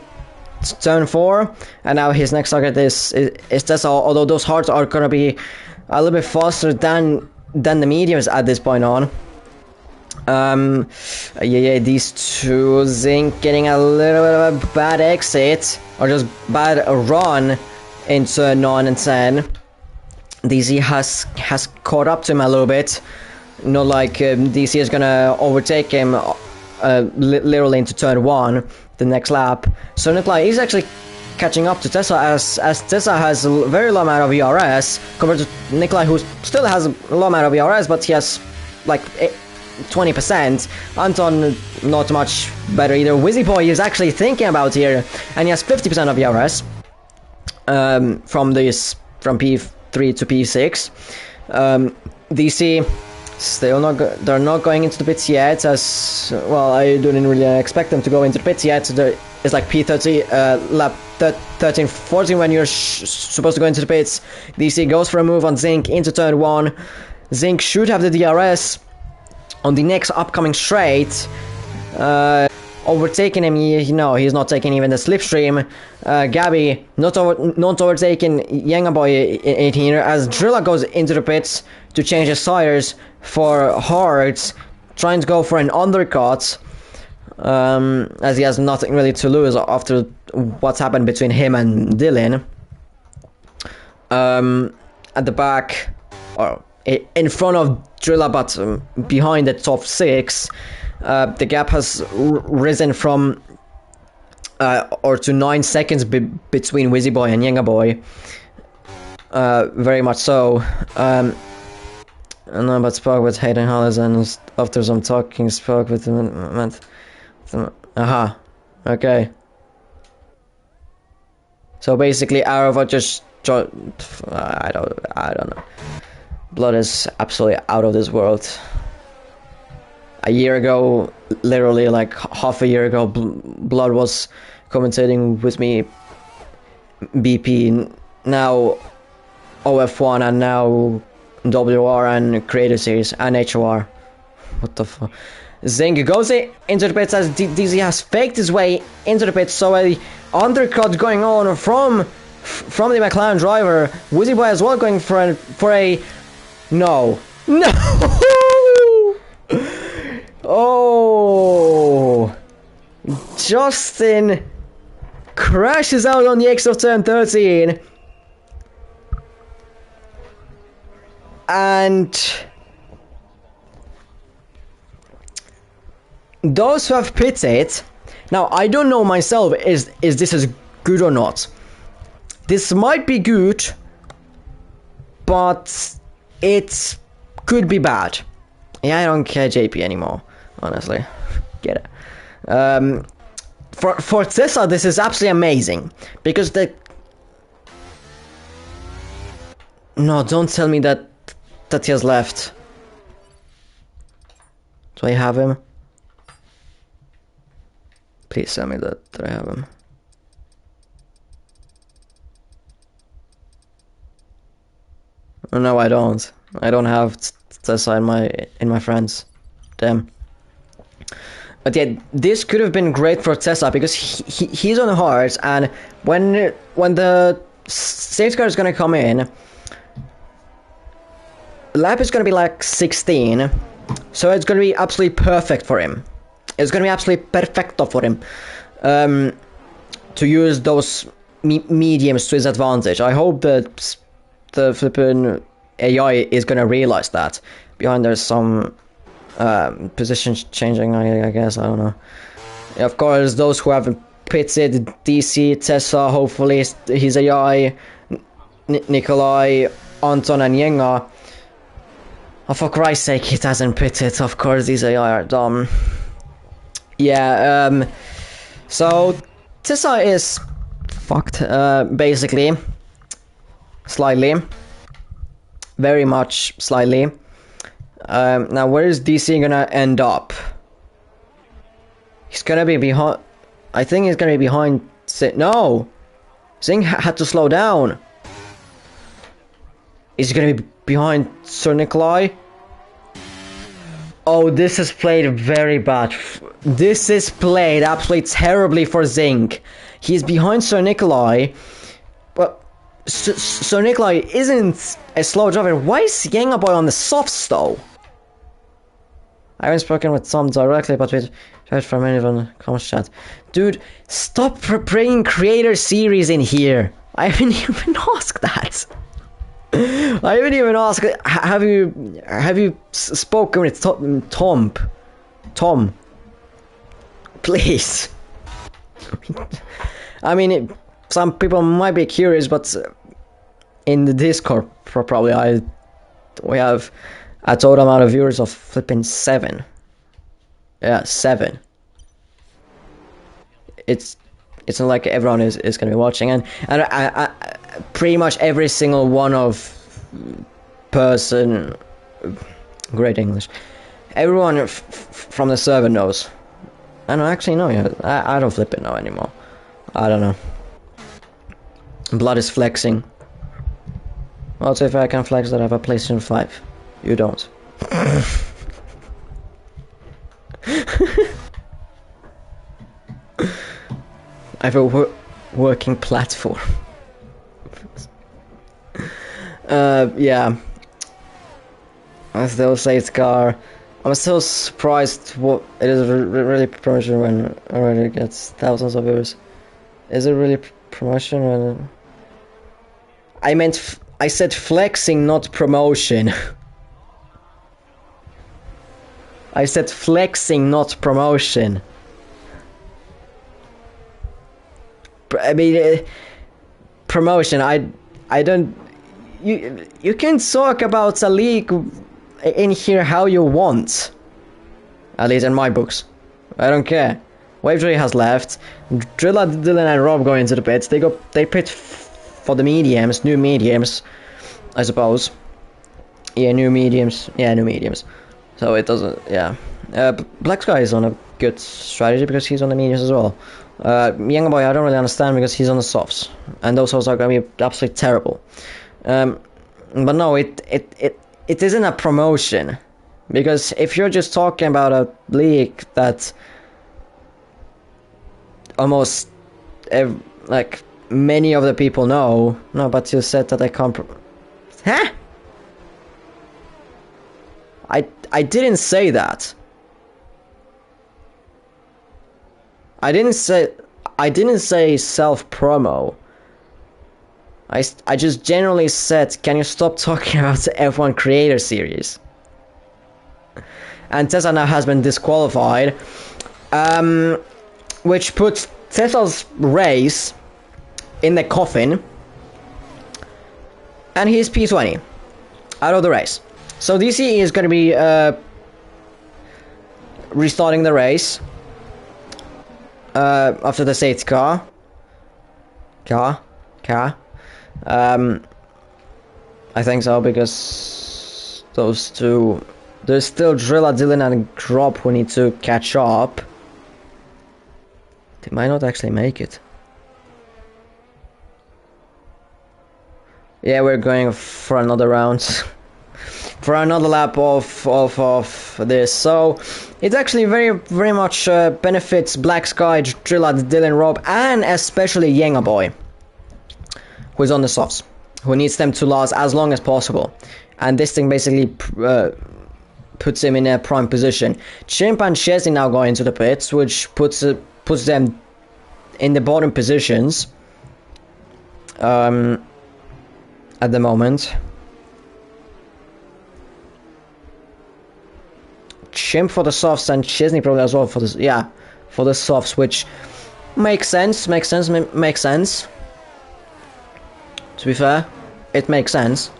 turn 4, and now his next target is Tessa, although those hearts are gonna be a little bit faster than the mediums at this point on. Yeah, these two, Zinc getting a little bit of a bad exit, or just bad run into 9 and 10. DC has caught up to him a little bit. Not like DC is gonna overtake him literally into turn 1, the next lap. So Nikolai is actually catching up to Tessa, as Tessa has a very low amount of ERS compared to Nikolai, who still has a low amount of ERS, but he has like 20%. Anton, not much better either. Wizzy Boy is actually thinking about here, and he has 50% of ERS from P3 to P6. DC still they're not going into the pits yet, as well. I didn't really expect them to go into the pits yet. It's like P30 lap 13-14 when you're supposed to go into the pits. DC goes for a move on Zinc into turn 1. Zinc should have the DRS on the next upcoming straight. Overtaking him, he's not taking even the slipstream. Gabby not overtaking Yengaboy in here, as Drilla goes into the pits to change his tires for Hards, trying to go for an undercut, as he has nothing really to lose after what's happened between him and Dylan. At the back, or in front of Drilla, but behind the top 6, the gap has risen from to 9 seconds between Wizzy Boy and Yenga Boy. Very much so. And but spoke with Hayden Hollis, and after some talking, spoke with him. Aha. Okay. So basically, Arava just I don't know. Blood is absolutely out of this world. A year ago, literally like half a year ago, Blood was commentating with me BP, now OF1, and now WR and Creator Series and HOR. What the fuck? Zing goes into the pits as DZ has faked his way into the pits, so a undercut going on from the McLaren driver. Wizzy Boy as well going for a no. Oh, Justin crashes out on the exit of turn 13, and those who have pitted, now I don't know myself, is this as good or not. This might be good, but it could be bad. Yeah, I don't care JP anymore, honestly. Get it. For Tessa, this is absolutely amazing, because no, don't tell me that he has left. Do I have him? Please tell me that I have him. Oh, no, I don't. I don't have Tessa in my friends. Damn. But yeah, this could have been great for Tessa, because he's on the hearts, and when the safety car is gonna come in, lap is gonna be like 16, so it's gonna be absolutely perfect for him. It's gonna be absolutely perfecto for him to use those mediums to his advantage. I hope that the flipping AI is gonna realize that. Behind there's some position changing, I guess, I don't know. Yeah, of course, those who haven't pitted, DC, Tessa, hopefully his AI, Nikolai, Anton and Yenga. Oh, for Christ's sake, it hasn't pitted. Of course, these AI are dumb. Yeah, so Tessa is fucked, basically. Slightly. Very much slightly. Now, where is DC gonna end up? He's gonna be behind. I think he's gonna be behind. No! Zing had to slow down. Is he gonna be behind Sir Nikolai? Oh, this is played very bad. This is played absolutely terribly for Zink. He's behind Sir Nikolai, but Sir Nikolai isn't a slow driver. Why is Yenga Boy on the softs though? I haven't spoken with Tom directly, but we heard from anyone in the comments chat. Dude, stop bringing Creator Series in here. I haven't even asked that. I haven't even asked. Have you spoken with Tom? Tom, please. I mean, some people might be curious, but in the Discord, probably we have a total amount of viewers of flipping 7. Yeah, 7. It's not like everyone is gonna be watching, and I pretty much every single one of person, great English, everyone from the server knows. I don't actually know yet. I don't flip it now anymore. I don't know. Blood is flexing. Also, if I can flex that I have a PlayStation 5. You don't. I have a working platform. Yeah. I still say it's car. I'm still surprised what it is really promotion when it already gets thousands of viewers. Is it really promotion when... I said flexing, not promotion. I said flexing, not promotion. I mean, promotion. I don't. You can talk about a league in here how you want. At least in my books, I don't care. Wave 3 has left. Drilla, Dylan, and Rob go into the pits. They pit for the mediums, new mediums, I suppose. Yeah, new mediums. Yeah, new mediums. So it doesn't. Yeah. Black Sky is on a good strategy because he's on the mediums as well. Young Boy, I don't really understand because he's on the softs, and those softs are gonna be absolutely terrible. But no, it isn't a promotion, because if you're just talking about a league that almost like many of the people know, no, but you said that I can't. Huh? I didn't say that. I didn't say self-promo. I just generally said, can you stop talking about the F1 Creator Series? And Tesla now has been disqualified, which puts Tesla's race in the coffin, and he's P20 out of the race. So DC is going to be restarting the race after the safety car. I think so, because those two, there's still Drilla, Dylan, and Grop who need to catch up. They might not actually make it. Yeah, we're going for another round. For another lap of this. So it actually very much benefits Black Sky, Drilla, Dylan, Rob, and especially Yenga Boy, who is on the softs, who needs them to last as long as possible. And this thing basically puts him in a prime position. Chimp and Chesney now go into the pits, which puts them in the bottom positions at the moment. Chimp for the softs and Chesney probably as well for the for the softs, which makes sense. To be fair, it makes sense.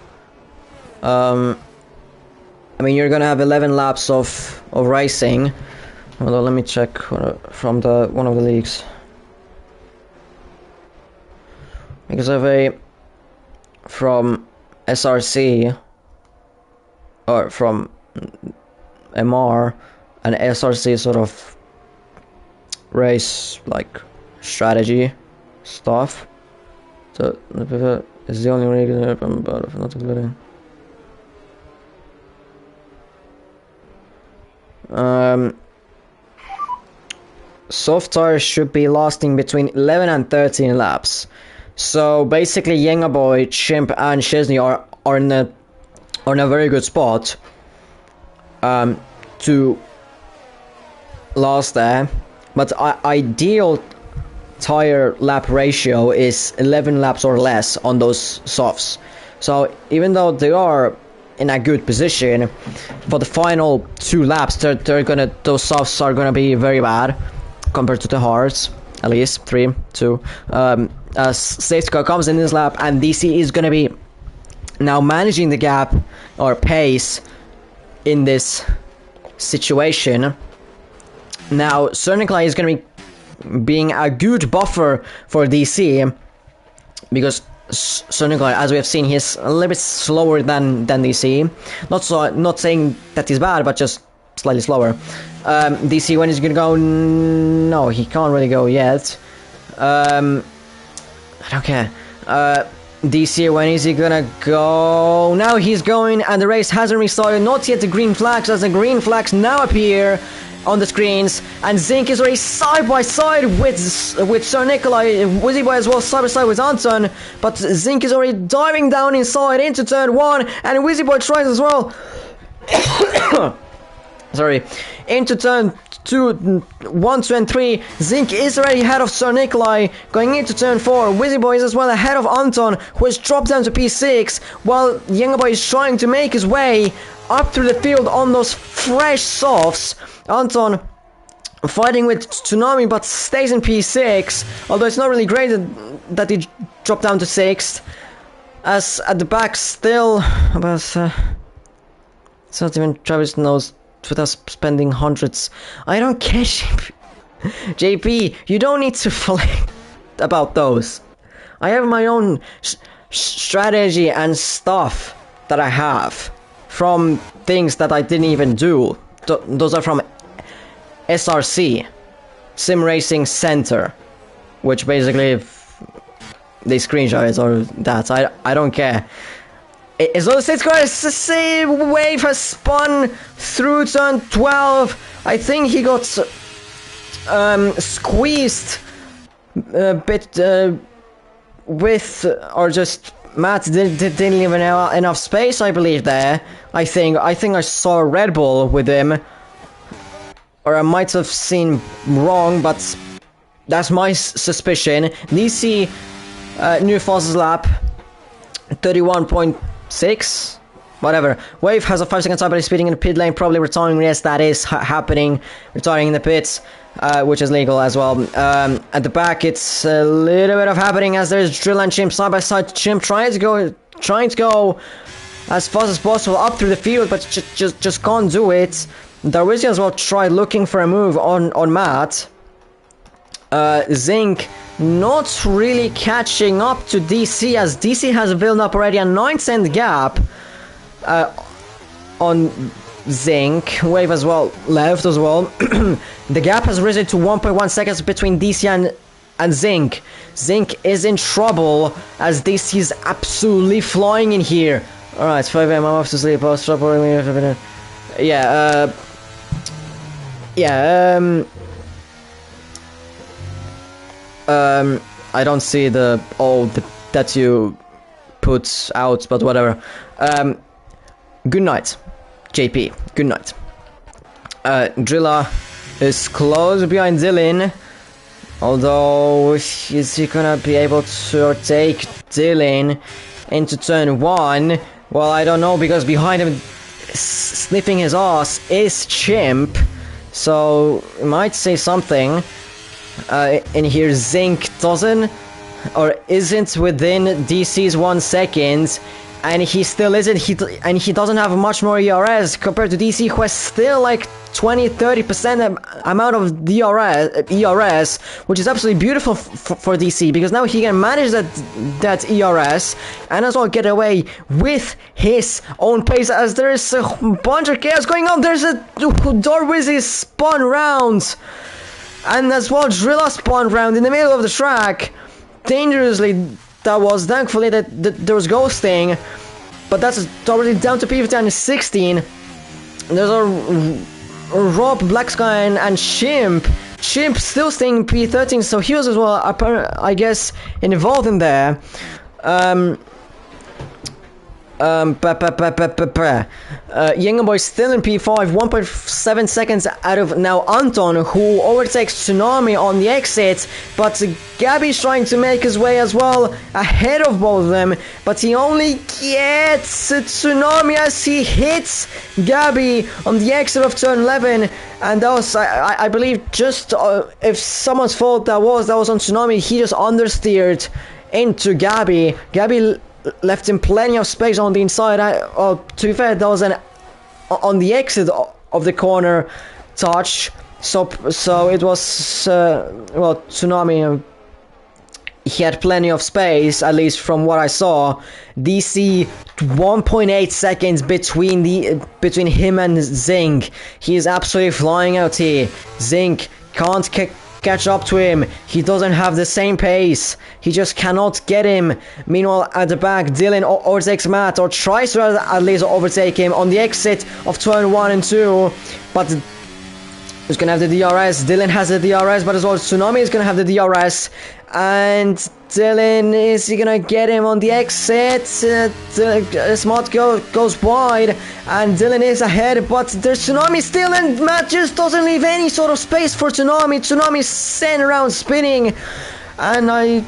I mean, you're gonna have 11 laps of racing. Hold on, let me check from one of the leagues. Because from SRC or from MR and SRC sort of race like strategy stuff. So it's the only way I'm about not including. Soft tires should be lasting between 11 and 13 laps. So basically, Yenga Boy, Chimp, and Chesney are in a very good spot to last there. But ideal tire lap ratio is 11 laps or less on those softs. So even though they are in a good position, for the final 2 laps, those softs are gonna be very bad compared to the hards. At least 3, 2. safety car comes in this lap, and DC is gonna be now managing the gap or pace in this situation. Now ZNYQ is gonna be being a good buffer for DC, because ZNYQ, as we have seen, he's a little bit slower than DC. Not saying that he's bad, but just slightly slower. DC, when he's gonna go? No, he can't really go yet. I don't care. DC, when is he gonna go? Now he's going, and the race hasn't restarted. Not yet the green flags, as the green flags now appear on the screens, and ZNYQ is already side by side with ZNYQ, Wizzy Boy as well side by side with Anton, but ZNYQ is already diving down inside into turn 1, and Wizzy Boy tries as well. Sorry, into turn 2, 1, 2, and 3. ZNYQ is already ahead of ZNYQ. Going into turn 4, Wizzy Boy is as well ahead of Anton, who has dropped down to P6, while Younger Boy is trying to make his way up through the field on those fresh softs. Anton fighting with Tsunami, but stays in P6, although it's not really great that he dropped down to 6th. As at the back still, but it's not even Travis knows without spending hundreds. I don't care, JP, you don't need to flick about those. I have my own strategy and stuff that I have from things that I didn't even do. Those are from SRC, Sim Racing Center, which basically they screenshot it or that. I don't care. As long as it's got a same wave has spun through turn 12. I think he got squeezed a bit with, or just Matt didn't even have enough space, I believe, there. I think I saw a Red Bull with him, or I might have seen wrong, but that's my suspicion. DC new fastest lap 31.6, whatever. Wave has a 5-second time, but he's speeding in the pit lane, probably retiring. Yes, that is happening, retiring in the pits, which is legal as well. At the back, it's a little bit of happening as there's Drill and Chimp side by side. Chimp trying to go as fast as possible up through the field, but just can't do it. Darwizi as well tried looking for a move on Matt. ZNYQ not really catching up to DC, as DC has built up already a 9-cent gap on ZNYQ. Wave as well left as well. The gap has risen to 1.1 seconds between DC and ZNYQ. ZNYQ is in trouble as DC is absolutely flying in here. Alright, 5 AM, I'm off to sleep. I'll stop worrying. I don't see that you put out, but whatever. Good night, JP. Good night. Drilla is close behind Dylan, although is he gonna be able to take Dylan into turn 1? Well, I don't know, because behind him, sniffing his ass, is Chimp, so might say something. In here, ZNYQ doesn't, or isn't within DC's 1 second, and he still isn't. And he doesn't have much more ERS compared to DC, who has still like 20-30% amount of ERS, which is absolutely beautiful for DC, because now he can manage that ERS and as well get away with his own pace, as there is a bunch of chaos going on. There's a Darwizi spun round, and as well Drilla spun round in the middle of the track. Dangerously, that was. Thankfully that there was ghosting, but that's already down to P15 and 16. There's a Rob, Black Sky, and Chimp. Chimp still staying in P13, so he was as well, I guess, involved in there. Boy still in P5, 1.7 seconds out of now Anton, who overtakes Tsunami on the exit, but Gabby's trying to make his way as well, ahead of both of them, but he only gets Tsunami as he hits Gabby on the exit of turn 11, and that was, I believe, just, if someone's fault that was on Tsunami, he just understeered into Gabby. Gabby left him plenty of space on the inside. To be fair, that was on the exit of the corner touch. So it was well, Tsunami. He had plenty of space, at least from what I saw. DC 1.8 seconds between him and Zing. He is absolutely flying out here. Zing can't catch up to him. He doesn't have the same pace. He just cannot get him. Meanwhile, at the back, Dylan overtakes Matt, or tries to at least overtake him on the exit of turn 1 and 2. But who's gonna have the DRS? Dylan has the DRS, but as well, Tsunami is gonna have the DRS. And Dylan, is he gonna get him on the exit? Smart goes wide, and Dylan is ahead, but there's Tsunami still, and Matt just doesn't leave any sort of space for Tsunami. Tsunami's sent around spinning, and I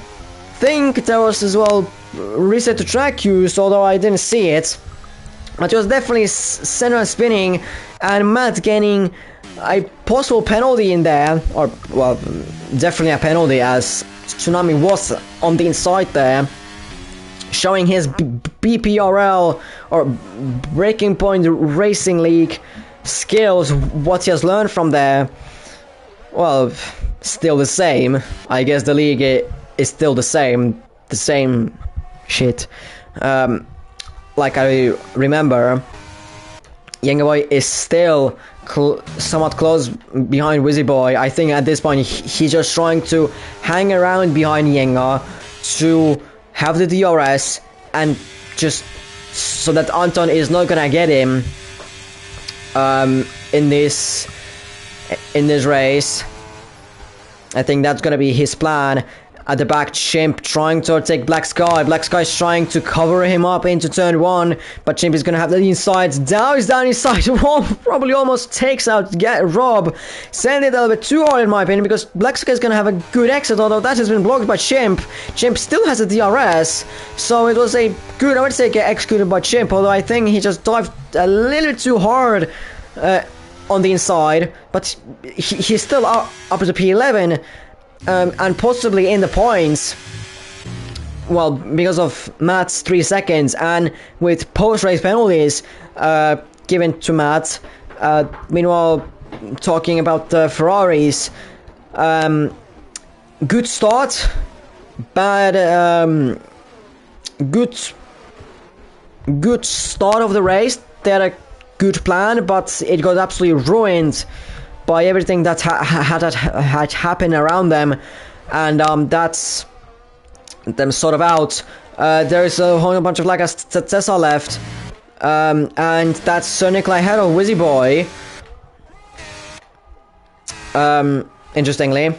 think there was as well reset to track use, although I didn't see it. But it was definitely sent around spinning, and Matt getting a possible penalty in there, or well, definitely a penalty, as Tsunami was on the inside there, showing his BPRL or Breaking Point Racing League skills, what he has learned from there. Well, still the same. I guess the league is still the same shit. Like I remember, Younger Boy is still somewhat close behind Wizzy Boy. I think at this point he's just trying to hang around behind Yenga to have the DRS, and just so that Anton is not gonna get him in this race. I think that's gonna be his plan. At the back, Chimp trying to take Black Sky. Black Sky is trying to cover him up into turn 1, but Chimp is going to have the inside. Down is down inside. Probably almost takes out Rob. Send it a little bit too hard in my opinion, because Black Sky is going to have a good exit, although that has been blocked by Chimp. Chimp still has a DRS, so it was a good, I would say, executed by Chimp, although I think he just dived a little bit too hard on the inside, but he's still up to P11. And possibly in the points, well, because of Matt's 3 seconds, and with post-race penalties given to Matt. Meanwhile, talking about the Ferraris, good start, bad, good start of the race. They had a good plan, but it got absolutely ruined by everything that had happened around them, and that's them sort of out. There's a whole bunch of like a Tessa left, and that's Sonic ahead of Wizzy Boy. Interestingly,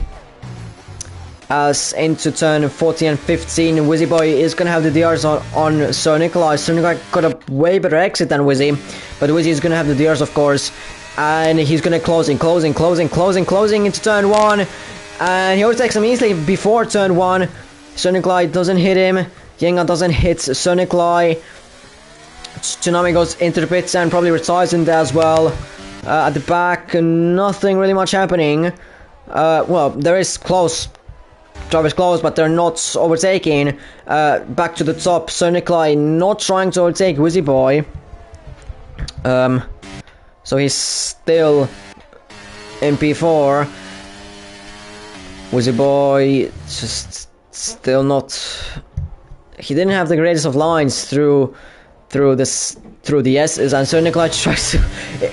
as into turn 14 and 15, Wizzy Boy is gonna have the DRs on Sonic. Sonic got a way better exit than Wizzy, but Wizzy is gonna have the DRs, of course. And he's gonna closing into turn 1, and he overtakes him easily before turn 1. Sonic Light doesn't hit him. Yenga doesn't hit Sonic Light. Tsunami goes into the pits and probably retires in there as well. At the back, nothing really much happening. Well, there is close. Drivers close, but they're not overtaking. Back to the top, Sonic Light not trying to overtake Wizzy Boy. So he's still in P4. Wizzy Boy just still not. He didn't have the greatest of lines through the S's, and so Nikolai tries to.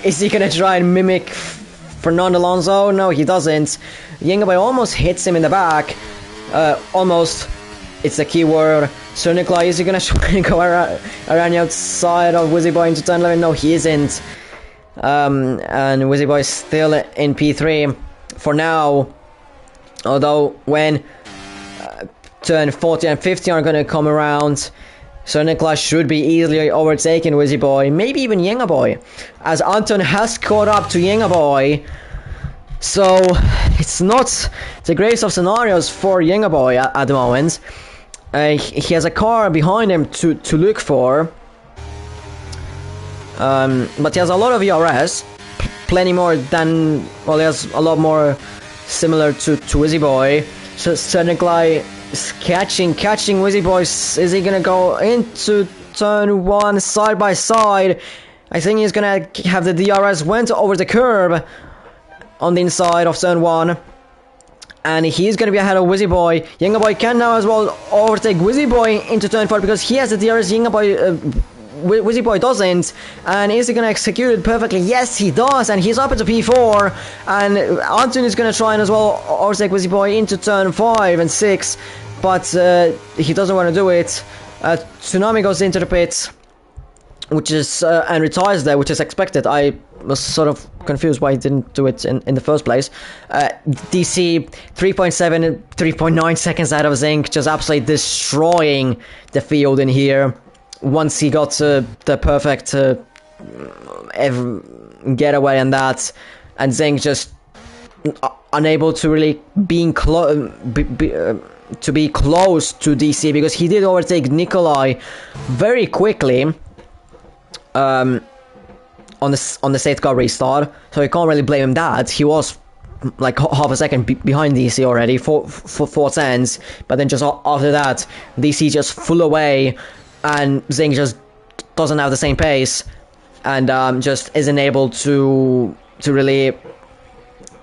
Is he gonna try and mimic Fernando Alonso? No, he doesn't. Yenga Boy almost hits him in the back. Almost. It's the key word. So Nikolai, is he gonna try and go around the outside of Wizzy Boy into turn 11? No, he isn't. And Wizzy Boy is still in P3 for now, although when turn 14 and 15 are going to come around, So Nikolai should be easily overtaken Wizzy Boy, maybe even Yenga Boy, as Anton has caught up to Yenga Boy. So it's not the greatest of scenarios for Yenga Boy at the moment. He has a car behind him to look for, but he has a lot of ERS, plenty more than, well, he has a lot more similar to Wizzy Boy. So Nikolai is catching Wizzy Boy. Is he gonna go into turn 1 side by side? I think he's gonna have the DRS went over the curb on the inside of turn 1. And he's going to be ahead of Wizzy Boy. Yenga Boy can now as well overtake Wizzy Boy into turn 4 because he has the DRS. Yenga Boy, Wizzy Boy doesn't. And is he going to execute it perfectly? Yes, he does. And he's up into P4. And Anton is going to try and as well overtake Wizzy Boy into turn 5 and 6. But he doesn't want to do it. Tsunami goes into the pit, which is and retires there, which is expected. I was sort of confused why he didn't do it in the first place. DC 3.7, 3.9 seconds out of Zinc, just absolutely destroying the field in here. Once he got the perfect getaway and that, and Zinc just unable to really be close to DC, because he did overtake Nikolai very quickly. On the safety car restart, so you can't really blame him that. He was like half a second behind DC already for 4/10s, but then just after that, DC just flew away, and Zing just doesn't have the same pace, and just isn't able to really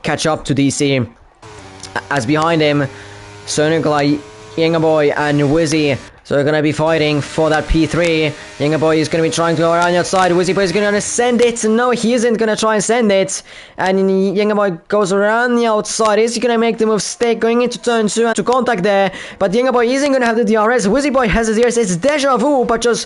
catch up to DC. As behind him, Nikolai, Yenga Boy, and Wizzy. So they're going to be fighting for that P3. Yenga Boy is going to be trying to go around the outside. Wizzy Boy is going to send it. No, he isn't going to try and send it. And Yenga Boy goes around the outside. Is he going to make the mistake going into turn 2 and to contact there? But Yenga Boy isn't going to have the DRS. Wizzy Boy has the DRS. It's deja vu, but just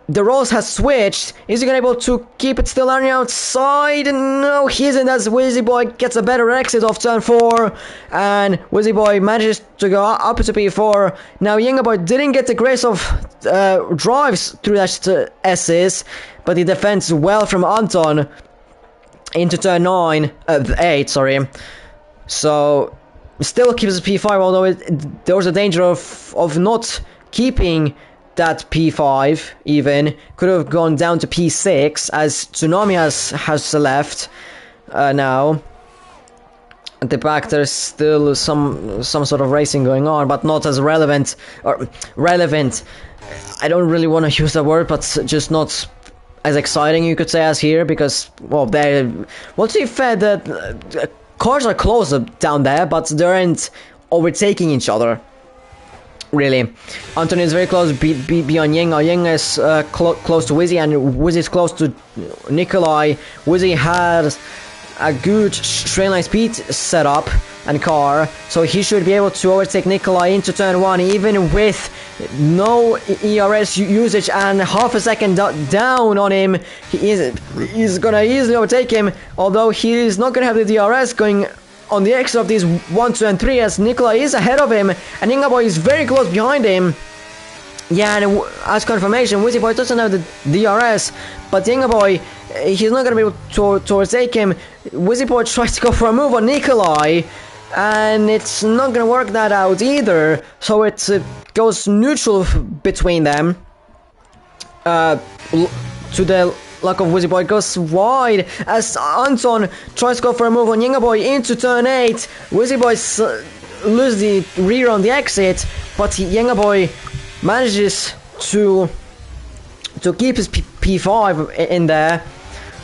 the roles has switched. Is he going to be able to keep it still on the outside? No, he isn't, as Wizzy Boy gets a better exit off turn 4. And Wizzy Boy manages to go up to P4. Now, Yenga Boy didn't get the grace of drives through that S's, but he defends well from Anton into turn 8, sorry. So, still keeps P5, although there was a danger of not keeping that P5 even. Could have gone down to P6, as Tsunami has left now. At the back there's still some sort of racing going on, but not as relevant. I don't really want to use that word, but just not as exciting, you could say, as here, because, well, to be fair, the cars are closer down there, but they aren't overtaking each other. Really, Anton is very close beyond Yenga. Yenga is close to Wizzy, and Wizzy is close to Nikolai. Wizzy has a good straight line speed setup and car, so he should be able to overtake Nikolai into turn 1, even with no ERS usage and half a second down on him. He's gonna easily overtake him, although he is not gonna have the DRS going on the exit of these 1, 2, and 3, as Nikolai is ahead of him, and Yenga Boy is very close behind him. Yeah, and as confirmation, Wizzy Boy doesn't have the DRS, but Yenga Boy, he's not going to be able to overtake him. Wizzy Boy tries to go for a move on Nikolai, and it's not going to work that out either, so it goes neutral between them. To the luck of Wizzy Boy, goes wide as Anton tries to go for a move on Yenga Boy into turn 8. Wizzy Boy loses the rear on the exit, but Yenga Boy manages to keep his P5 in there.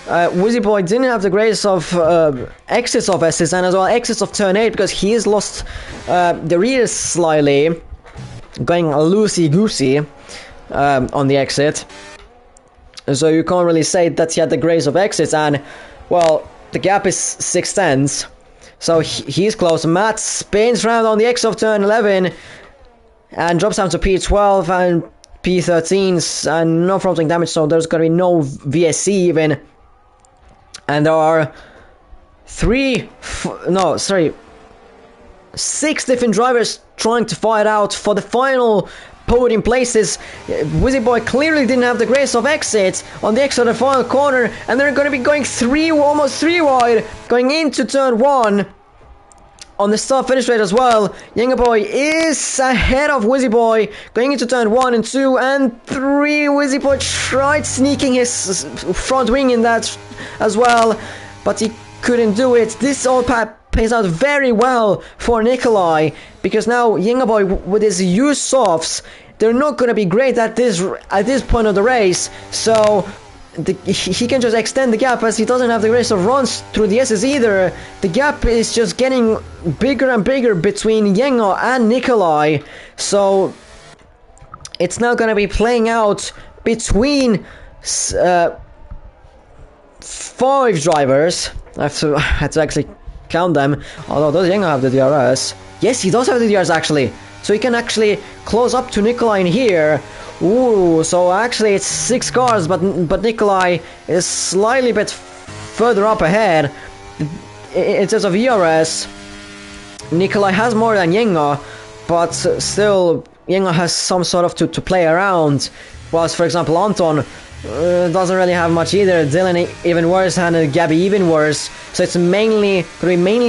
Wizzy Boy didn't have the grace of exits of S's, and as well exits of turn 8, because he has lost the rear slightly, going loosey-goosey on the exit. So you can't really say that he had the grace of exits, and, well, the gap is 6/10. So he's close. Matt spins round on the exit of turn 11 and drops down to P12 and P13s, and no fronting damage, so there's going to be no VSC even. And there are 6 different drivers trying to fight out for the final podium places. Wizzy Boy clearly didn't have the grace of exit on the exit of the final corner, and they're going to be going almost 3 wide, going into turn 1. On the start finish rate as well, Yenga Boy is ahead of Wizzy Boy, going into turn 1 and 2 and 3. Wizzy Boy tried sneaking his front wing in that as well, but he couldn't do it. This all pays out very well for Nikolai, because now Yenga Boy with his used softs, they're not going to be great at this point of the race, so he can just extend the gap, as he doesn't have the grace of runs through the S's either. The gap is just getting bigger and bigger between Yenga and Nikolai, so it's now going to be playing out between 5 drivers. I had to actually count them, although does Yenga have the DRS? Yes, he does have the DRS actually, so he can actually close up to Nikolai in here. Ooh, so actually it's 6 cars, but Nikolai is slightly bit further up ahead. In terms of ERS, Nikolai has more than Yenga, but still Yenga has some sort of to play around, whilst for example Anton doesn't really have much either. Dylan even worse, and Gabby even worse. So it's mainly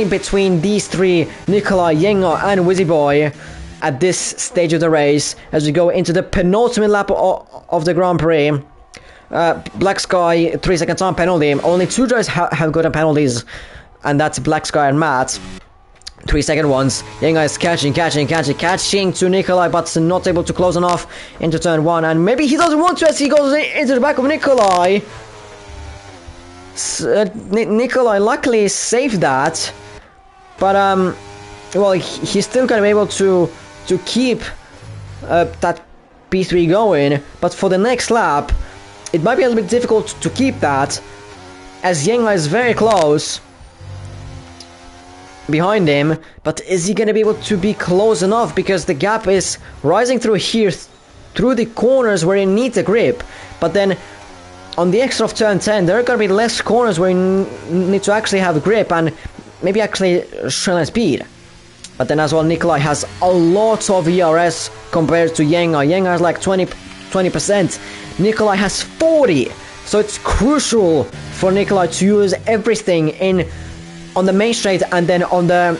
between these 3, Nikolai, Yenga and Wizzy Boy, at this stage of the race, as we go into the penultimate lap of the Grand Prix. Black Sky, 3 second time penalty. Only 2 drivers have gotten penalties, and that's Black Sky and Matt. 3 second ones. Yenga is catching to Nikolai, but not able to close enough into turn 1, and maybe he doesn't want to as he goes into the back of Nikolai. Nikolai luckily saved that, but well, he's still gonna be able to keep that P3 going, but for the next lap it might be a little bit difficult to keep that, as Yenga is very close behind him. But is he gonna be able to be close enough, because the gap is rising through here, through the corners where he needs a grip, but then on the exit of turn 10 there are gonna be less corners where you need to actually have a grip and maybe actually straight speed. But then as well, Nikolai has a lot of ERS compared to Yenga. Yenga has like 20%. Nikolai has 40. So it's crucial for Nikolai to use everything on the main straight, and then on the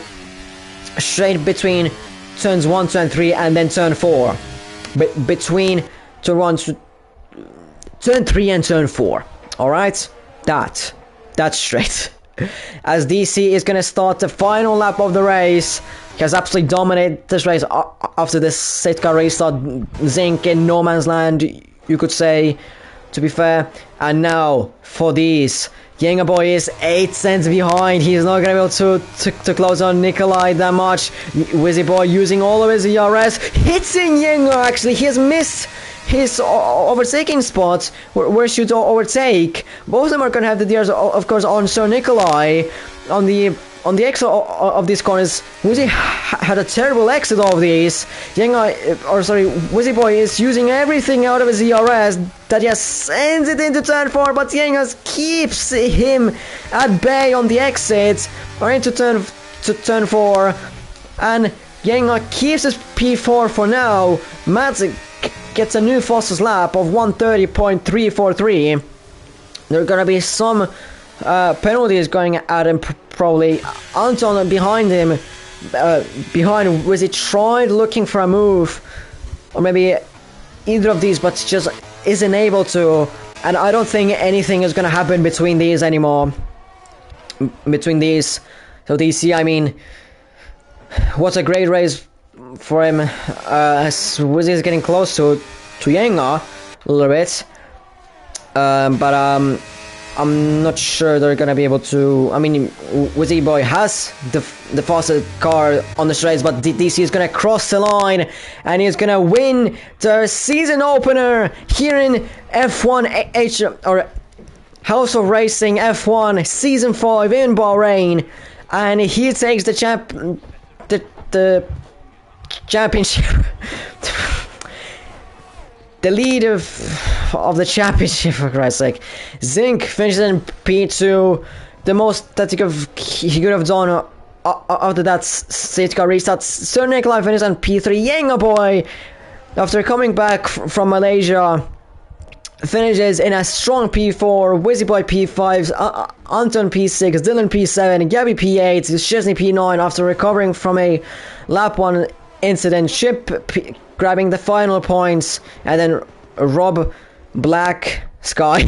straight between turns 1, turn 3, and then turn 4. Between turn 3 and turn 4. Alright? That's straight. As DC is going to start the final lap of the race. He has absolutely dominated this race after this safety car restart. Zinc in no man's land, you could say, to be fair. And now for these, Yenga Boy is 8 cents behind. He's not going to be able to close on Nikolai that much. Wizzy Boy using all of his ERS, hitting Yenga. Actually, he has missed his overtaking spot where he should overtake. Both of them are going to have the DRS, of course, on Sir Nikolai. On the exit of these corners, Wizzy had a terrible exit of these. Wizzy Boy is using everything out of his ERS that he sends it into turn 4, but Yenga keeps him at bay on the exit or into turn 4, and Yenga keeps his P4 for now. Matt gets a new fastest lap of 1:30.343. There are gonna be some penalties going at him, probably. Anton behind him, behind Wizzy, tried looking for a move, or maybe either of these, but just isn't able to. And I don't think anything is gonna happen between these anymore. Between these, so DC, I mean, what a great race for him. Wizzy is getting close to Yenga a little bit, but I'm not sure they're gonna be able to. I mean, Wizzy Boy has the fastest car on the straights, but DC is gonna cross the line and he's gonna win the season opener here in F1 or House of Racing F1 Season 5 in Bahrain, and he takes the championship. The lead of the championship, for Christ's sake. Zinc finishes in P2. The most that he could have done after that safety car restart. Sir Nikolai finishes in P3. Yenga Boy after coming back from Malaysia, finishes in a strong P4, Wizzy Boy P5, Anton P6, Dylan P7, Gabby P8, Szczesny P9 after recovering from a lap 1 incident, Chip grabbing the final points, and then Rob, Black, Sky,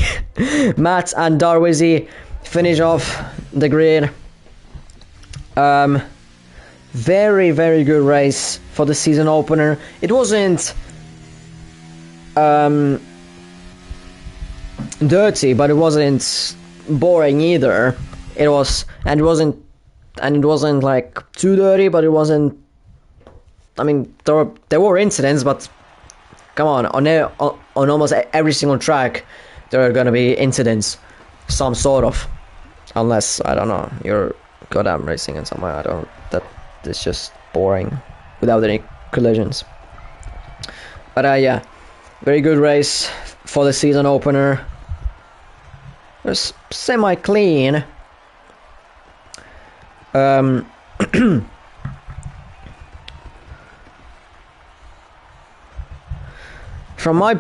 Matt and Darwizzy finish off the grid. Very, very good race for the season opener. It wasn't dirty, but it wasn't boring either. It wasn't like too dirty, but it wasn't. I mean, there were incidents, but come on almost every single track, there are gonna be incidents, some sort of, unless I don't know, you're goddamn racing in somewhere. It's just boring without any collisions. But yeah, very good race for the season opener. It was semi-clean. From my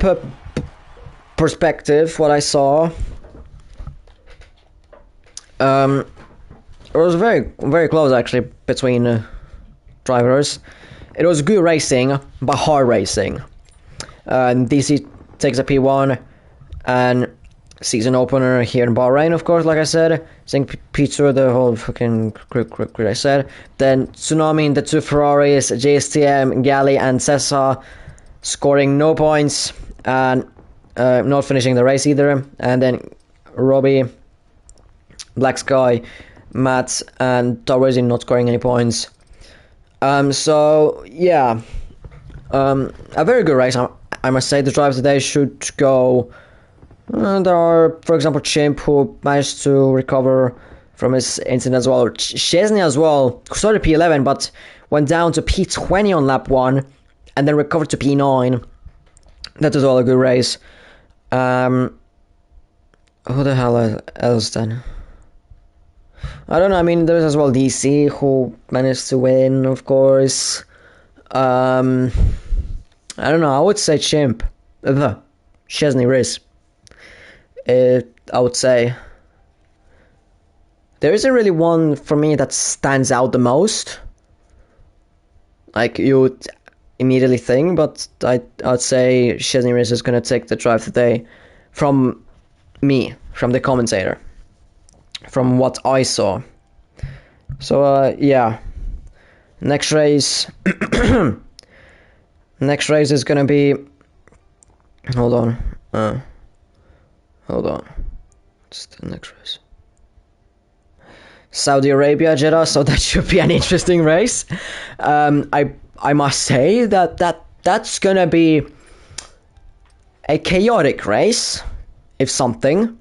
perspective, what I saw, it was very, very close actually between drivers. It was good racing, but hard racing. DC takes a P1, and season opener here in Bahrain, of course, like I said. St. Peter, the whole fucking grid I said. Then Tsunami in the 2 Ferraris, JSTM, Gali, and Sessa scoring no points and not finishing the race either. And then Robbie, Black Sky, Matt, and Darwizzy not scoring any points. So yeah, a very good race. I must say the drivers today should go. There are, for example, Chimp, who managed to recover from his incident as well. Szczesny as well, started P11, but went down to P20 on lap 1, and then recovered to P9. That was all a good race. Who the hell else then? I don't know, I mean, there's as well DC, who managed to win, of course. I don't know, I would say Chimp. Szczesny race. I would say there isn't really one for me that stands out the most, like you would immediately think, but I'd say Szczesny Race is going to take the drive today from me, from the commentator, from what I saw. So yeah, next race is going to be, hold on, just the next race. Saudi Arabia, Jeddah, so that should be an interesting race. I must say that's gonna be a chaotic race, if something.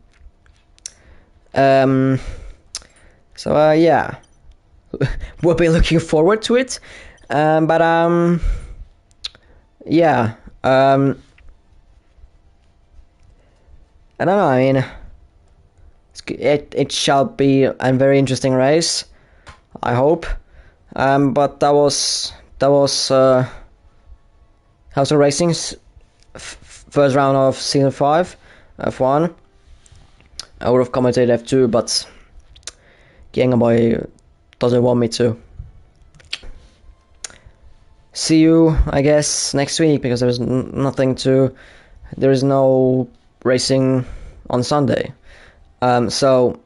So yeah, we'll be looking forward to it. But yeah, I don't know, I mean, it shall be a very interesting race, I hope. But that was House of Racing's first round of Season 5, F1. I would have commentated F2, but Boy doesn't want me to. See you, I guess, next week, because there's there is no racing on Sunday. So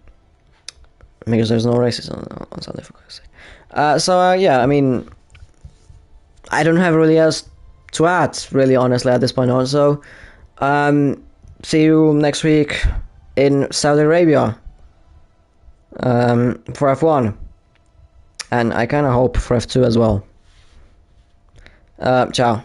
because there's no races on Sunday, for God's sake. So yeah, I mean, I don't have really else to add, really, honestly, at this point. Also, see you next week in Saudi Arabia for F1, and I kind of hope for F2 as well. Ciao.